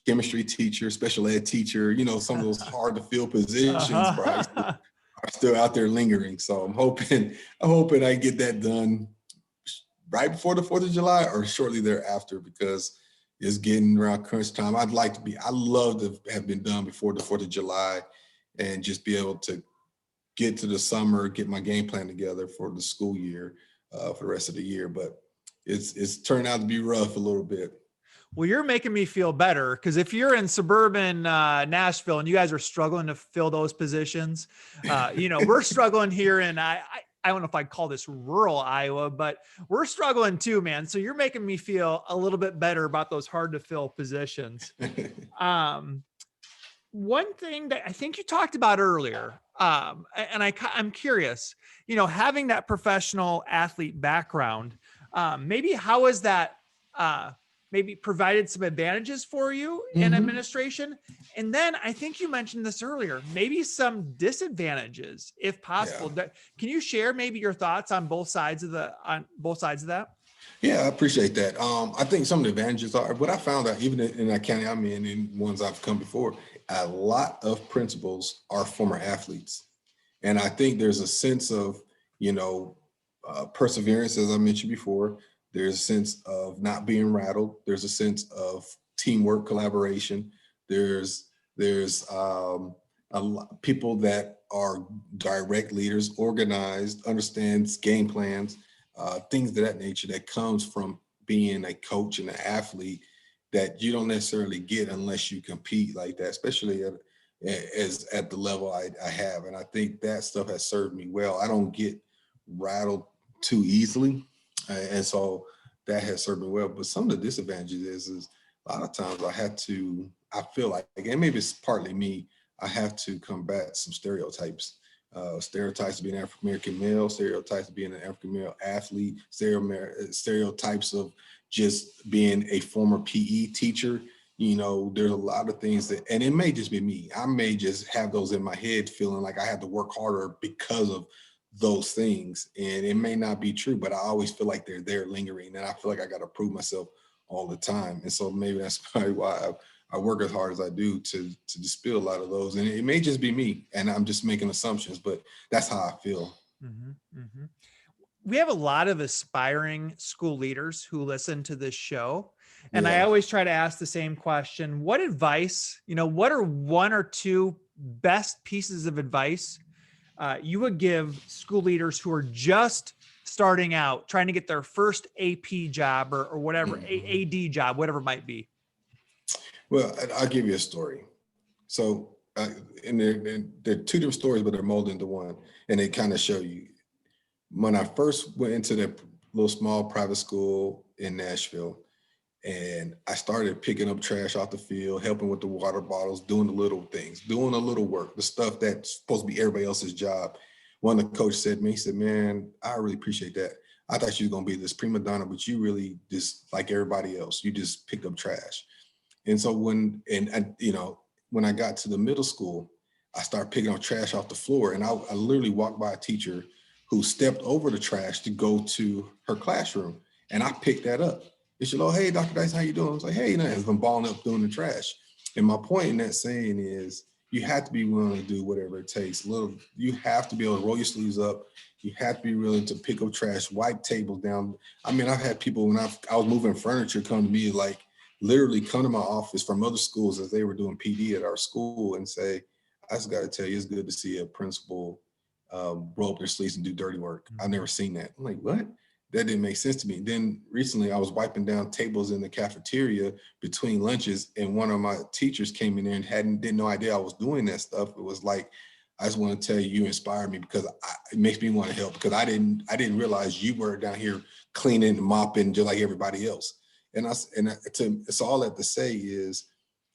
chemistry teacher, special ed teacher, some of those hard to fill positions for high school
Uh-huh.
are still out there lingering. So I'm hoping I get that done right before the 4th of July or shortly thereafter, because it's getting around crunch time. I love to have been done before the 4th of July and just be able to get to the summer, get my game plan together for the school year, for the rest of the year. But it's turned out to be rough a little bit.
Well, you're making me feel better, because if you're in suburban Nashville and you guys are struggling to fill those positions, we're struggling here in I don't know if I'd call this rural Iowa, but we're struggling too, man. So you're making me feel a little bit better about those hard to fill positions. Um, One thing that I think you talked about earlier, and I'm curious, having that professional athlete background, maybe how is that maybe provided some advantages for you in
Mhm.
administration? And then I think you mentioned this earlier, maybe some disadvantages, if
Yeah.
possible. Can you share maybe your thoughts on both sides of that?
Yeah, I appreciate that. I think some of the advantages are what I found out, even in that county I'm in, and ones I've come before, a lot of principals are former athletes. And I think there's a sense of, you know, perseverance, as I mentioned before. There's a sense of not being rattled. There's a sense of teamwork, collaboration. There's people that are direct leaders, organized, understands game plans, things of that nature that comes from being a coach and an athlete that you don't necessarily get unless you compete like that, especially at the level I have. And I think that stuff has served me well. I don't get rattled too easily. And so that has served me well. But some of the disadvantages is a lot of times I feel like, and maybe it's partly me, I have to combat some stereotypes. Stereotypes of being African American male, stereotypes of being an African male athlete, stereotypes of just being a former PE teacher. There's a lot of things and it may just be me. I may just have those in my head, feeling like I have to work harder because of those things. And it may not be true, but I always feel like they're there lingering. And I feel like I got to prove myself all the time. And so maybe that's probably why I work as hard as I do to dispel a lot of those. And it may just be me and I'm just making assumptions, but that's how I feel.
Mm-hmm, mm-hmm. we have a lot of aspiring school leaders who listen to this show. And I
Yeah.
always try to ask the same question. What advice, what are one or two best pieces of advice you would give school leaders who are just starting out, trying to get their first AP job or whatever, AD job, whatever it might be?
Well, I'll give you a story. So, and they're two different stories, but they're molded into one, and they kind of show you. When I first went into that little small private school in Nashville, and I started picking up trash off the field, helping with the water bottles, doing the little things, doing the little work, the stuff that's supposed to be everybody else's job. One of the coaches said to me, he said, "Man, I really appreciate that. I thought you were going to be this prima donna, but you really just like everybody else. You just pick up trash." And so when I got to the middle school, I started picking up trash off the floor, and I literally walked by a teacher who stepped over the trash to go to her classroom, and I picked that up. And she said, "Oh, hey, Dr. Dyson, how you doing?" I was like, "Hey," I've been balling up doing the trash. And my point in that saying is, you have to be willing to do whatever it takes. You have to be able to roll your sleeves up. You have to be willing to pick up trash, wipe tables down. I mean, I've had people when I was moving furniture come to me, like literally come to my office from other schools as they were doing PD at our school and say, "I just got to tell you, it's good to see a principal roll up their sleeves and do dirty work. I've never seen that." I'm like, "What?" That didn't make sense to me. Then recently I was wiping down tables in the cafeteria between lunches, and one of my teachers came in there and didn't no idea I was doing that stuff. It was like, "I just want to tell you, you inspire me because it makes me want to help, because I didn't realize you were down here cleaning and mopping just like everybody else." So all that to say is,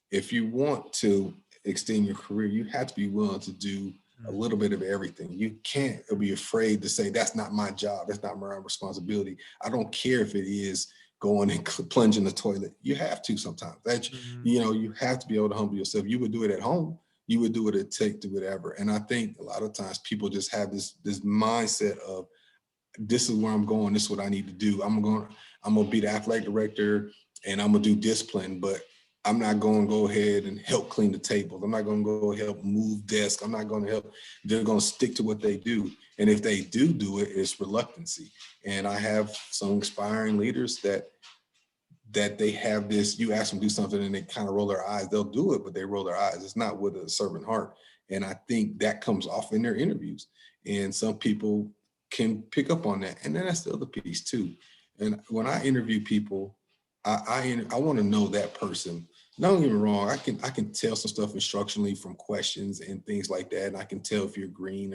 if you want to extend your career, you have to be willing to do a little bit of everything. You can't be afraid to say, "That's not my job. That's not my responsibility. I don't care if it is going and plunge in the toilet." You have to sometimes. You have to be able to humble yourself. You would do it at home. You would do what it takes to whatever. And I think a lot of times people just have this mindset of, "This is where I'm going. This is what I need to do. I'm going to be the athletic director and I'm going to do discipline, but I'm not going to go ahead and help clean the tables. I'm not going to go help move desks. I'm not going to help." They're going to stick to what they do. And if they do it, it's reluctancy. And I have some inspiring leaders that they have this, you ask them to do something and they kind of roll their eyes. They'll do it, but they roll their eyes. It's not with a servant heart. And I think that comes off in their interviews. And some people can pick up on that. And then that's the other piece too. And when I interview people, I want to know that person. Don't get me wrong, I can tell some stuff instructionally from questions and things like that. And I can tell if you're green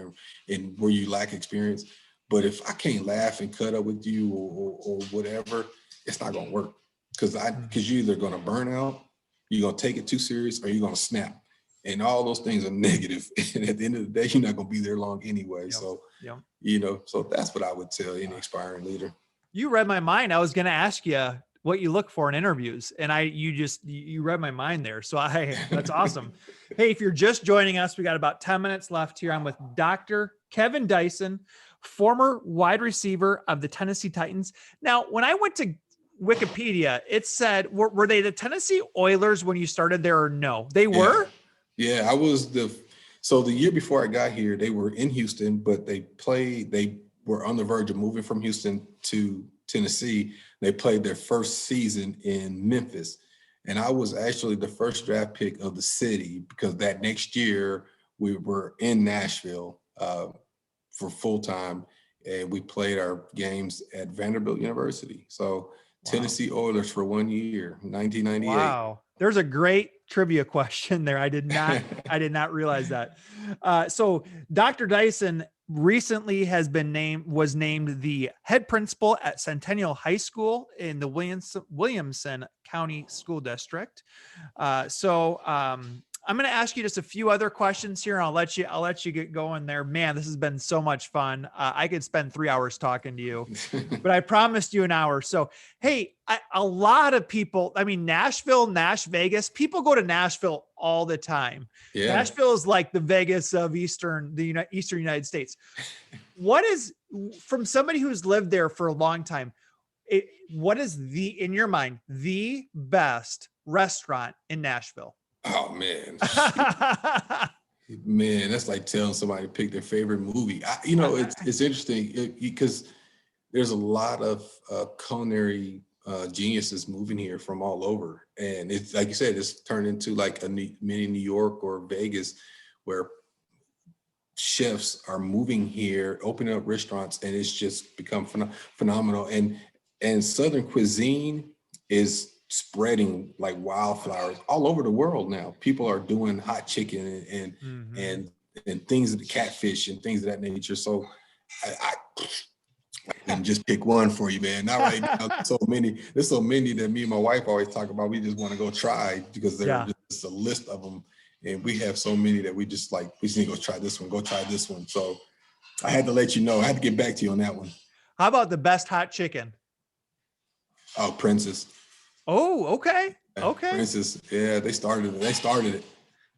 and where you lack experience. But if I can't laugh and cut up with you or whatever, it's not gonna work. Because you're either gonna burn out, you're gonna take it too serious, or you're gonna snap. And all those things are negative. And at the end of the day, you're not gonna be there long anyway.
Yep.
So,
Yep.
So that's what I would tell any aspiring leader.
You read my mind. I was going to ask you what you look for in interviews, and you read my mind there. So that's awesome. Hey, if you're just joining us, we got about 10 minutes left here. I'm with Dr. Kevin Dyson, former wide receiver of the Tennessee Titans. Now, when I went to Wikipedia, it said, were they the Tennessee Oilers when you started there, or no? They were?
Yeah, I was so the year before I got here, they were in Houston, but they were on the verge of moving from Houston to Tennessee. They played their first season in Memphis. And I was actually the first draft pick of the city, because that next year we were in Nashville for full time. And we played our games at Vanderbilt University. So Tennessee Oilers for 1 year, 1998.
Wow. There's a great trivia question there. I did not realize that. So Dr. Dyson recently was named the head principal at Centennial High School in the Williamson County School District. I'm going to ask you just a few other questions here, and I'll let you get going there. Man, this has been so much fun. I could spend 3 hours talking to you, but I promised you an hour. So, hey, a lot of people, Nashville, Vegas, people go to Nashville all the time. Yeah. Nashville is like the Vegas of the Eastern United States. What is, from somebody who's lived there for a long time, what is in your mind, the best restaurant in Nashville?
Oh man, man, that's like telling somebody to pick their favorite movie. It's interesting because there's a lot of culinary geniuses moving here from all over. And it's like you said, it's turned into like a mini New York or Vegas where chefs are moving here, opening up restaurants, and it's just become phenomenal. And Southern cuisine is spreading like wildflowers all over the world now. People are doing hot chicken and things of the catfish and things of that nature. So I and just pick one for you, man. Not right now. There's so many that me and my wife always talk about. We just want to go try because there's just a list of them. And we have so many that we just like, we just need to go try this one. So I had to let you know. I had to get back to you on that one.
How about the best hot chicken?
Oh, Princess.
Oh, okay. Okay.
Princess. Yeah, they started it.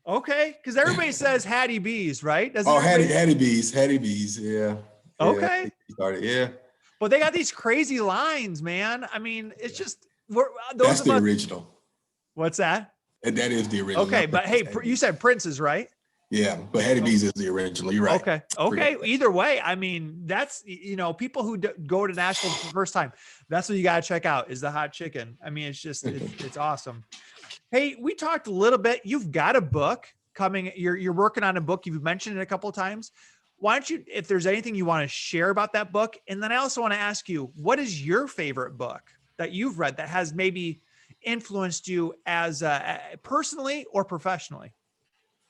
Okay. Because everybody says Hattie B's, right?
Hattie B's. Yeah.
Okay.
Yeah, started, yeah.
But they got these crazy lines, man. I mean, it's just
that's the original.
What's that?
And that is the original.
Okay, but hey, you said Prince's, right?
Yeah, but Hattie B's is the original. You're right.
Okay. Either way, I mean, that's, people who go to Nashville for the first time, that's what you got to check out is the hot chicken. I mean, it's just, it's awesome. Hey, we talked a little bit. You've got a book coming. You're working on a book. You've mentioned it a couple of times. Why don't you, if there's anything you want to share about that book, and then I also want to ask you, what is your favorite book that you've read that has maybe influenced you as personally or professionally?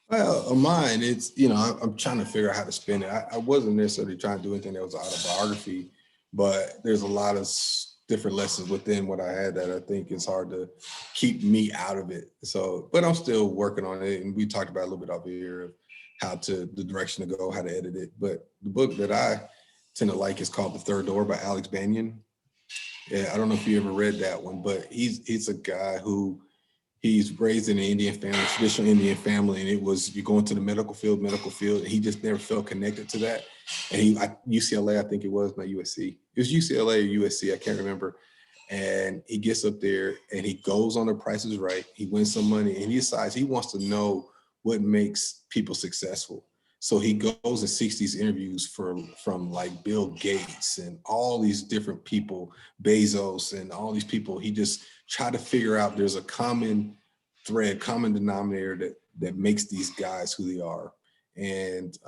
Well, mine, it's, I'm trying to figure out how to spin it. I wasn't necessarily trying to do anything that was autobiography, but there's a lot of different lessons within what I had that I think is hard to keep me out of it. So, but I'm still working on it. And we talked about a little bit over here of the direction to go, how to edit it. But the book that I tend to like is called The Third Door by Alex Banyan. Yeah, I don't know if you ever read that one, but he's a guy who he's raised in an Indian family, traditional Indian family, and it was you go into the medical field, and he just never felt connected to that. And UCLA, I think it was, not USC. It was UCLA or USC, I can't remember. And he gets up there and he goes on The Price is Right. He wins some money and he decides he wants to know what makes people successful. So he goes and seeks these interviews from like Bill Gates and all these different people, Bezos and all these people. He just tried to figure out there's a common thread, common denominator that makes these guys who they are. And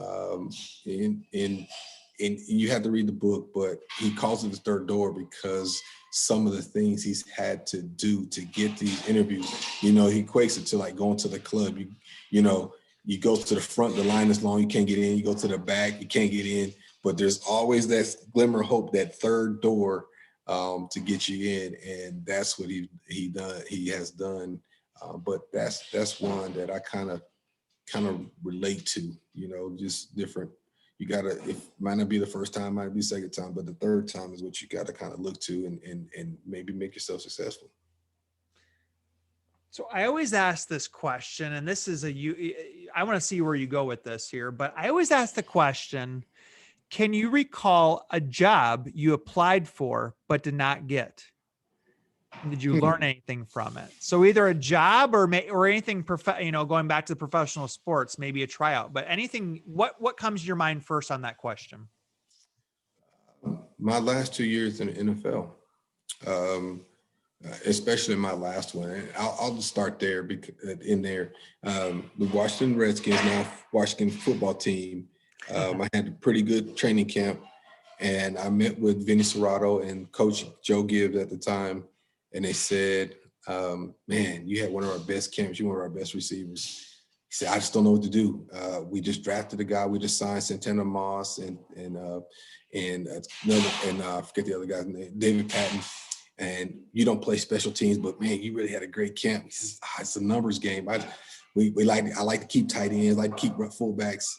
you have to read the book, but he calls it The Third Door because some of the things he's had to do to get these interviews, he equates it to like going to the club. You go to the front, the line is long, you can't get in. You go to the back, you can't get in. But there's always that glimmer of hope, that third door to get you in, and that's what he has done. But that's one that I kind of relate to. Just different. You gotta. It might not be the first time, might be the second time, but the third time is what you got to kind of look to and maybe make yourself successful.
So I always ask this question, and this is I want to see where you go with this here, but I always ask the question, can you recall a job you applied for but did not get? Did you learn anything from it? So either a job or anything, going back to the professional sports, maybe a tryout, but anything, what comes to your mind first on that question?
My last 2 years in the NFL. Especially my last one. I'll just start there because the Washington Redskins, now Washington football team. I had a pretty good training camp, and I met with Vinny Serrato and Coach Joe Gibbs at the time, and they said, "Man, you had one of our best camps. You're one of our best receivers." He said, "I just don't know what to do. We just drafted a guy. We just signed Santana Moss and I forget the other guy's name, David Patton. And you don't play special teams, but man, you really had a great camp." He says, "It's a numbers game. I like to keep tight ends, like to keep fullbacks.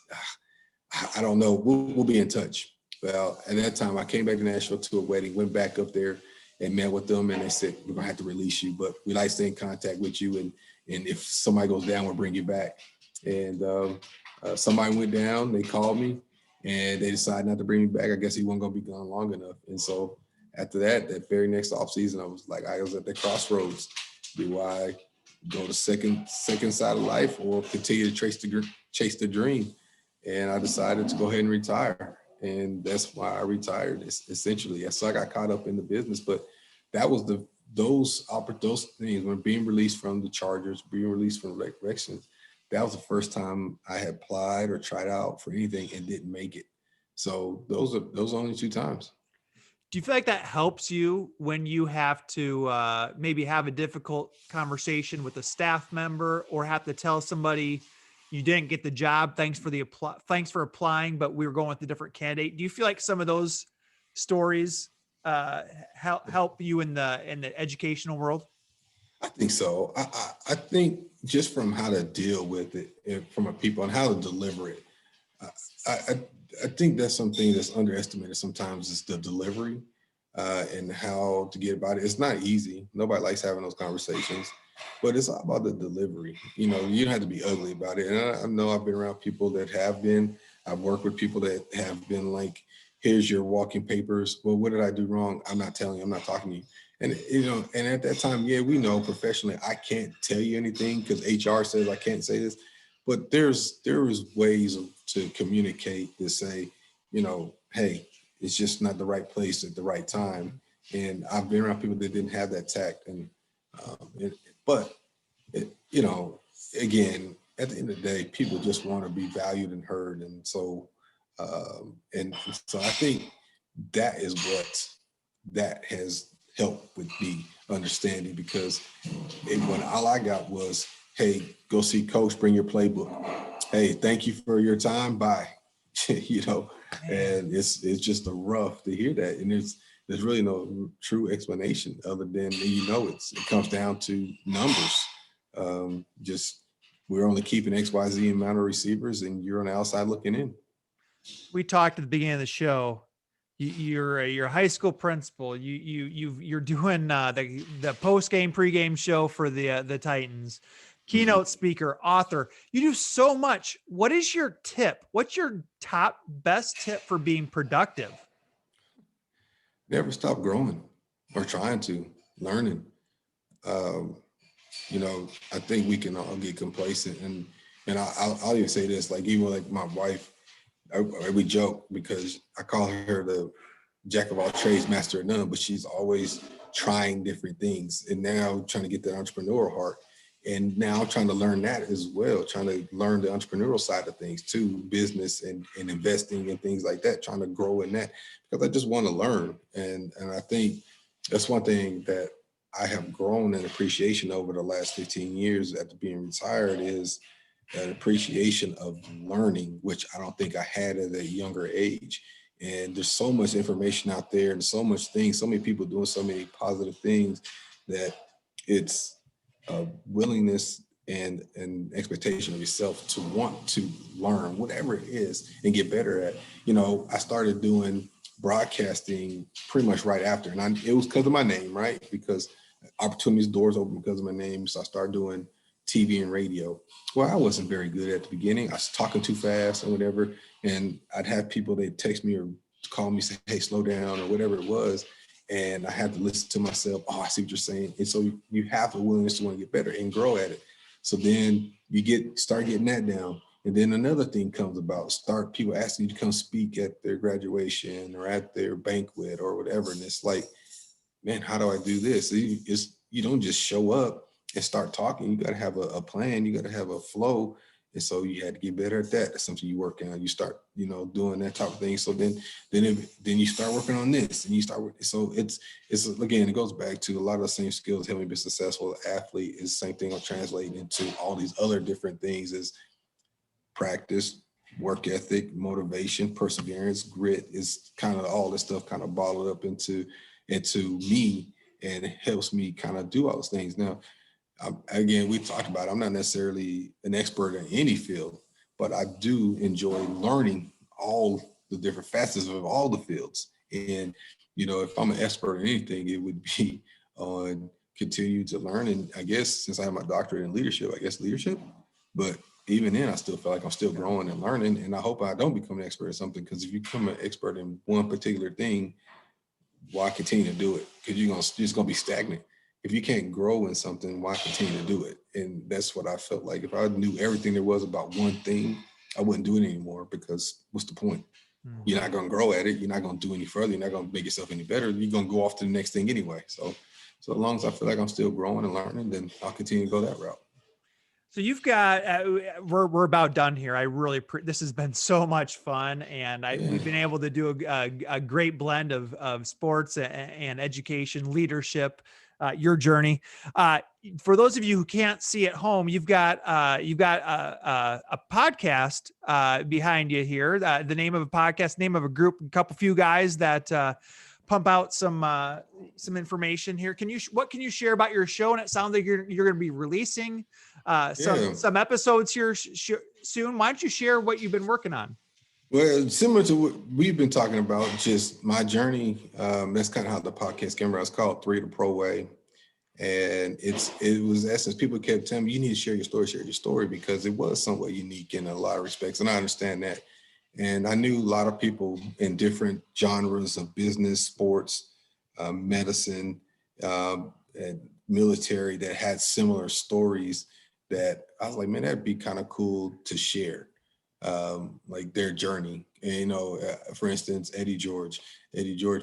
I don't know. We'll be in touch." Well, at that time, I came back to Nashville to a wedding, went back up there and met with them, and they said, "We're gonna have to release you, but we like to stay in contact with you, and if somebody goes down, we'll bring you back." And somebody went down. They called me, and they decided not to bring me back. I guess he wasn't gonna be gone long enough, and so. After that very next offseason, I was at the crossroads. Do I go the second side of life or continue to chase the dream? And I decided to go ahead and retire. And that's why I retired. Essentially, so I got caught up in the business, but that was those things when being released from the Chargers, being released from Recreation. That was the first time I had applied or tried out for anything and didn't make it. So those are only 2 times.
Do you feel like that helps you when you have to maybe have a difficult conversation with a staff member or have to tell somebody you didn't get the job? Thanks for applying, but we were going with a different candidate. Do you feel like some of those stories help you in the educational world?
I think so. I think just from how to deal with it and from a people and how to deliver it. I, I, I think that's something that's underestimated sometimes is the delivery and how to get about it. It's not easy. Nobody likes having those conversations, but it's all about the delivery. You know, you don't have to be ugly about it. And I know I've been around people that have been, I've worked with people that have been like, here's your walking papers. Well, what did I do wrong? I'm not telling you, I'm not talking to you. And, you know, and at that time, yeah, we know professionally, I can't tell you anything because HR says I can't say this, but there is ways to communicate to say, you know, hey, it's just not the right place at the right time. And I've been around people that didn't have that tact. And, but, you know, again, at the end of the day, people just want to be valued and heard. And so I think that is what that has helped with me understanding, because when all I got was, hey, go see coach, bring your playbook. Hey, thank you for your time. Bye. You know, and it's just a rough to hear that. And there's really no true explanation other than, you know, it comes down to numbers. Just we're only keeping XYZ amount of receivers and you're on the outside looking in.
We talked at the beginning of the show. You're a high school principal. You're doing the post game pregame show for the Titans. Keynote speaker, author. You do so much. What is your tip? What's your top best tip for being productive?
Never stop growing or trying to learning. You know, I think we can all get complacent, and I'll even say this, like even like my wife, we joke because I call her the jack of all trades, master of none, but she's always trying different things. And now trying to get that entrepreneurial heart. And now trying to learn that as well, trying to learn the entrepreneurial side of things too, business and investing and things like that, trying to grow in that, because I just want to learn. And I think that's one thing that I have grown in appreciation over the last 15 years after being retired is an appreciation of learning, which I don't think I had at a younger age. And there's so much information out there and so much things, so many people doing so many positive things that it's a willingness and an expectation of yourself to want to learn whatever it is and get better at. You know, I started doing broadcasting pretty much right after, and it was because of my name, right? Because opportunities, doors open because of my name. So I started doing TV and radio. Well, I wasn't very good at the beginning. I was talking too fast or whatever. And I'd have people, they'd text me or call me, say, hey, slow down or whatever it was. And I had to listen to myself. Oh, I see what you're saying. And so you have a willingness to want to get better and grow at it. So then you start getting that down. And then another thing comes about, start people asking you to come speak at their graduation or at their banquet or whatever. And it's like, man, how do I do this? You don't just show up and start talking. You got to have a plan. You got to have a flow. And so you had to get better at that. That's something you work on. You start, you know, doing that type of thing. So then you start working on this, and you start with. So it's again, it goes back to a lot of the same skills helping me be successful athlete. Is the same thing I'm translating into all these other different things. Is practice, work ethic, motivation, perseverance, grit. Is kind of all this stuff kind of bottled up into me, and it helps me kind of do all those things. Now, again, we talked about it. I'm not necessarily an expert in any field, but I do enjoy learning all the different facets of all the fields. And, you know, if I'm an expert in anything, it would be on continue to learn. And I guess since I have my doctorate in leadership, I guess leadership, but even then I still feel like I'm still growing and learning. And I hope I don't become an expert in something, because if you become an expert in one particular thing, why continue to do it? Because you're just gonna be stagnant. If you can't grow in something, why continue to do it? And that's what I felt like. If I knew everything there was about one thing, I wouldn't do it anymore, because what's the point? You're not going to grow at it. You're not going to do any further. You're not going to make yourself any better. You're going to go off to the next thing anyway. So as long as I feel like I'm still growing and learning, then I'll continue to go that route.
So you've got, we're about done here. I really, this has been so much fun, and we've been able to do a great blend of sports and education, leadership, your journey. For those of you who can't see at home, you've got a podcast behind you here. The name of a podcast, name of a group, few guys that pump out some information here. What can you share about your show? And it sounds like you're going to be releasing some episodes here soon. Why don't you share what you've been working on?
Well, similar to what we've been talking about, just my journey. That's kind of how the podcast came around. It's called 3 the Pro Way. And it was essence. People kept telling me, you need to share your story, because it was somewhat unique in a lot of respects. And I understand that. And I knew a lot of people in different genres of business, sports, medicine, and military that had similar stories that I was like, man, that'd be kind of cool to share, like their journey. And, for instance, Eddie George,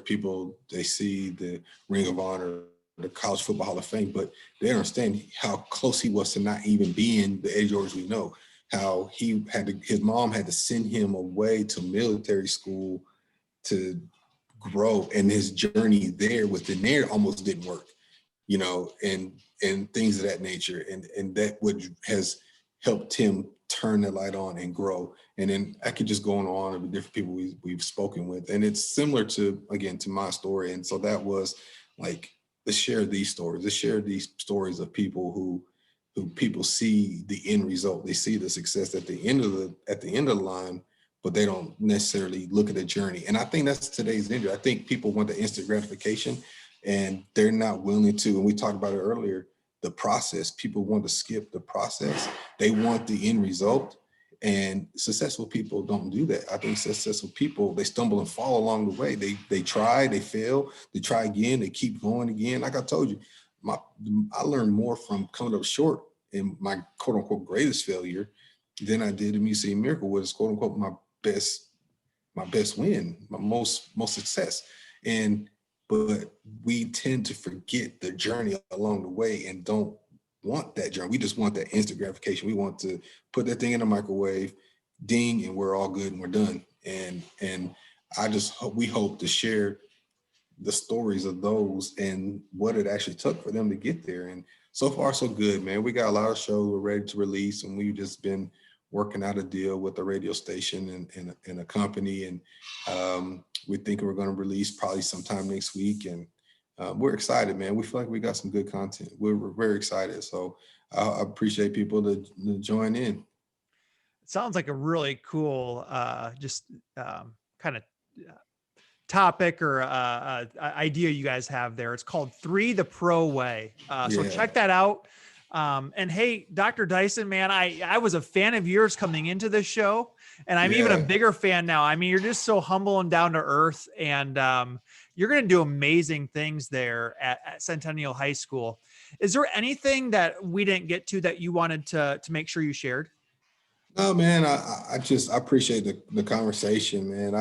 people, they see the Ring of Honor, the College Football Hall of Fame, but they don't understand how close he was to not even being the Eddie George we know. How his mom had to send him away to military school to grow, and his journey there within there almost didn't work, and things of that nature. And that has helped him turn the light on and grow. And then I could just go on with different people we've spoken with. And it's similar to my story. And so that was like, let's share these stories of people who people see the end result. They see the success at the end of the line, but they don't necessarily look at the journey. And I think that's today's industry. I think people want the instant gratification, and they're not willing to, and we talked about it earlier, the process. People want to skip the process. They want the end result. And successful people don't do that. I think successful people, they stumble and fall along the way. They try, they fail, they try again, they keep going again. Like I told you, I learned more from coming up short in my quote unquote greatest failure than I did in me seeing miracle, was quote unquote my best win, my most success. But we tend to forget the journey along the way and don't want that journey. We just want that instant gratification. We want to put that thing in the microwave, ding, and we're all good and we're done. And we hope to share the stories of those and what it actually took for them to get there. And so far, so good, man. We got a lot of shows we're ready to release, and we've just been working out a deal with the radio station and a company. And we're thinking we're going to release probably sometime next week. And we're excited, man. We feel like we got some good content. We're very excited. So I appreciate people to join in.
It sounds like a really cool, kind of topic or idea you guys have there. It's called 3 the Pro Way. So check that out. And hey, Dr. Dyson, man, I was a fan of yours coming into this show, and I'm even a bigger fan now. I mean, you're just so humble and down to earth, and you're going to do amazing things there at Centennial High School. Is there anything that we didn't get to that you wanted to make sure you shared?
No, man, I appreciate the conversation, man.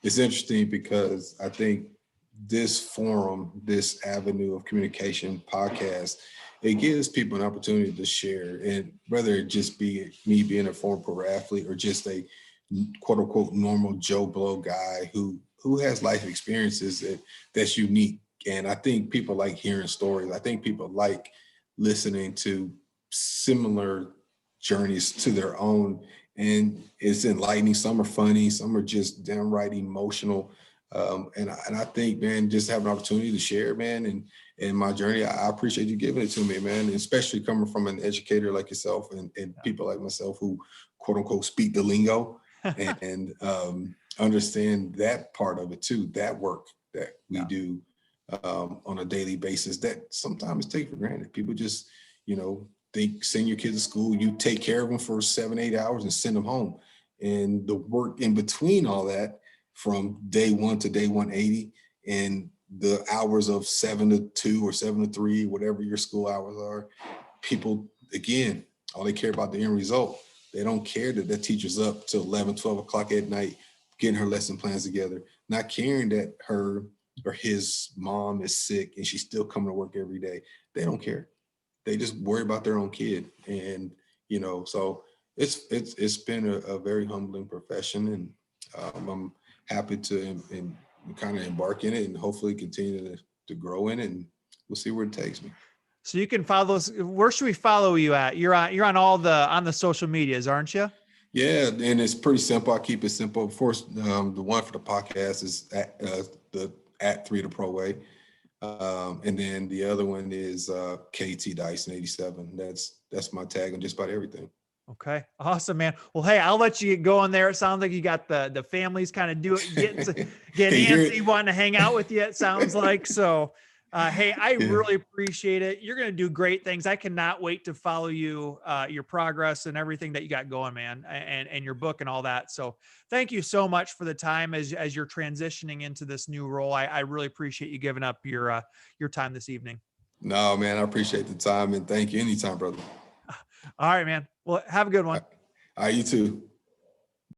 It's interesting because I think this forum, this avenue of communication podcast, it gives people an opportunity to share, and whether it just be me being a former pro athlete or just a quote unquote normal Joe Blow guy who has life experiences that's unique. And I think people like hearing stories. I think people like listening to similar journeys to their own, and it's enlightening. Some are funny, some are just downright emotional. And I think, man, just have an opportunity to share, man, and my journey, I appreciate you giving it to me, man, and especially coming from an educator like yourself and people like myself who quote unquote speak the lingo and understand that part of it too, that work that we do on a daily basis that sometimes take for granted. People just, think send your kids to school, you take care of them for 7-8 hours and send them home. And the work in between all that, from day 1 to day 180, and the hours of 7 to 2 or 7 to 3, whatever your school hours are, people, again, all they care about the end result. They don't care that teacher's up till 11, 12 o'clock at night, getting her lesson plans together, not caring that her or his mom is sick and she's still coming to work every day. They don't care. They just worry about their own kid. And, so it's been a very humbling profession, and I'm happy to and kind of embark in it and hopefully continue to grow in it, and we'll see where it takes me.
So you can follow us. Where should we follow you at? You're on all on the social medias, aren't you?
Yeah, and it's pretty simple. I keep it simple. Of course, the one for the podcast is at 3 the Pro Way. And then the other one is KT Dyson 87. That's my tag on just about everything.
Okay. Awesome, man. Well, hey, I'll let you get going there. It sounds like you got the families kind of getting antsy, wanting to hang out with you, it sounds like. So hey, I really appreciate it. You're going to do great things. I cannot wait to follow you, your progress and everything that you got going, man, and your book and all that. So thank you so much for the time as you're transitioning into this new role. I really appreciate you giving up your time this evening.
No, man, I appreciate the time, and thank you. Anytime, brother.
All right, man. Well, have a good one.
All right, you too.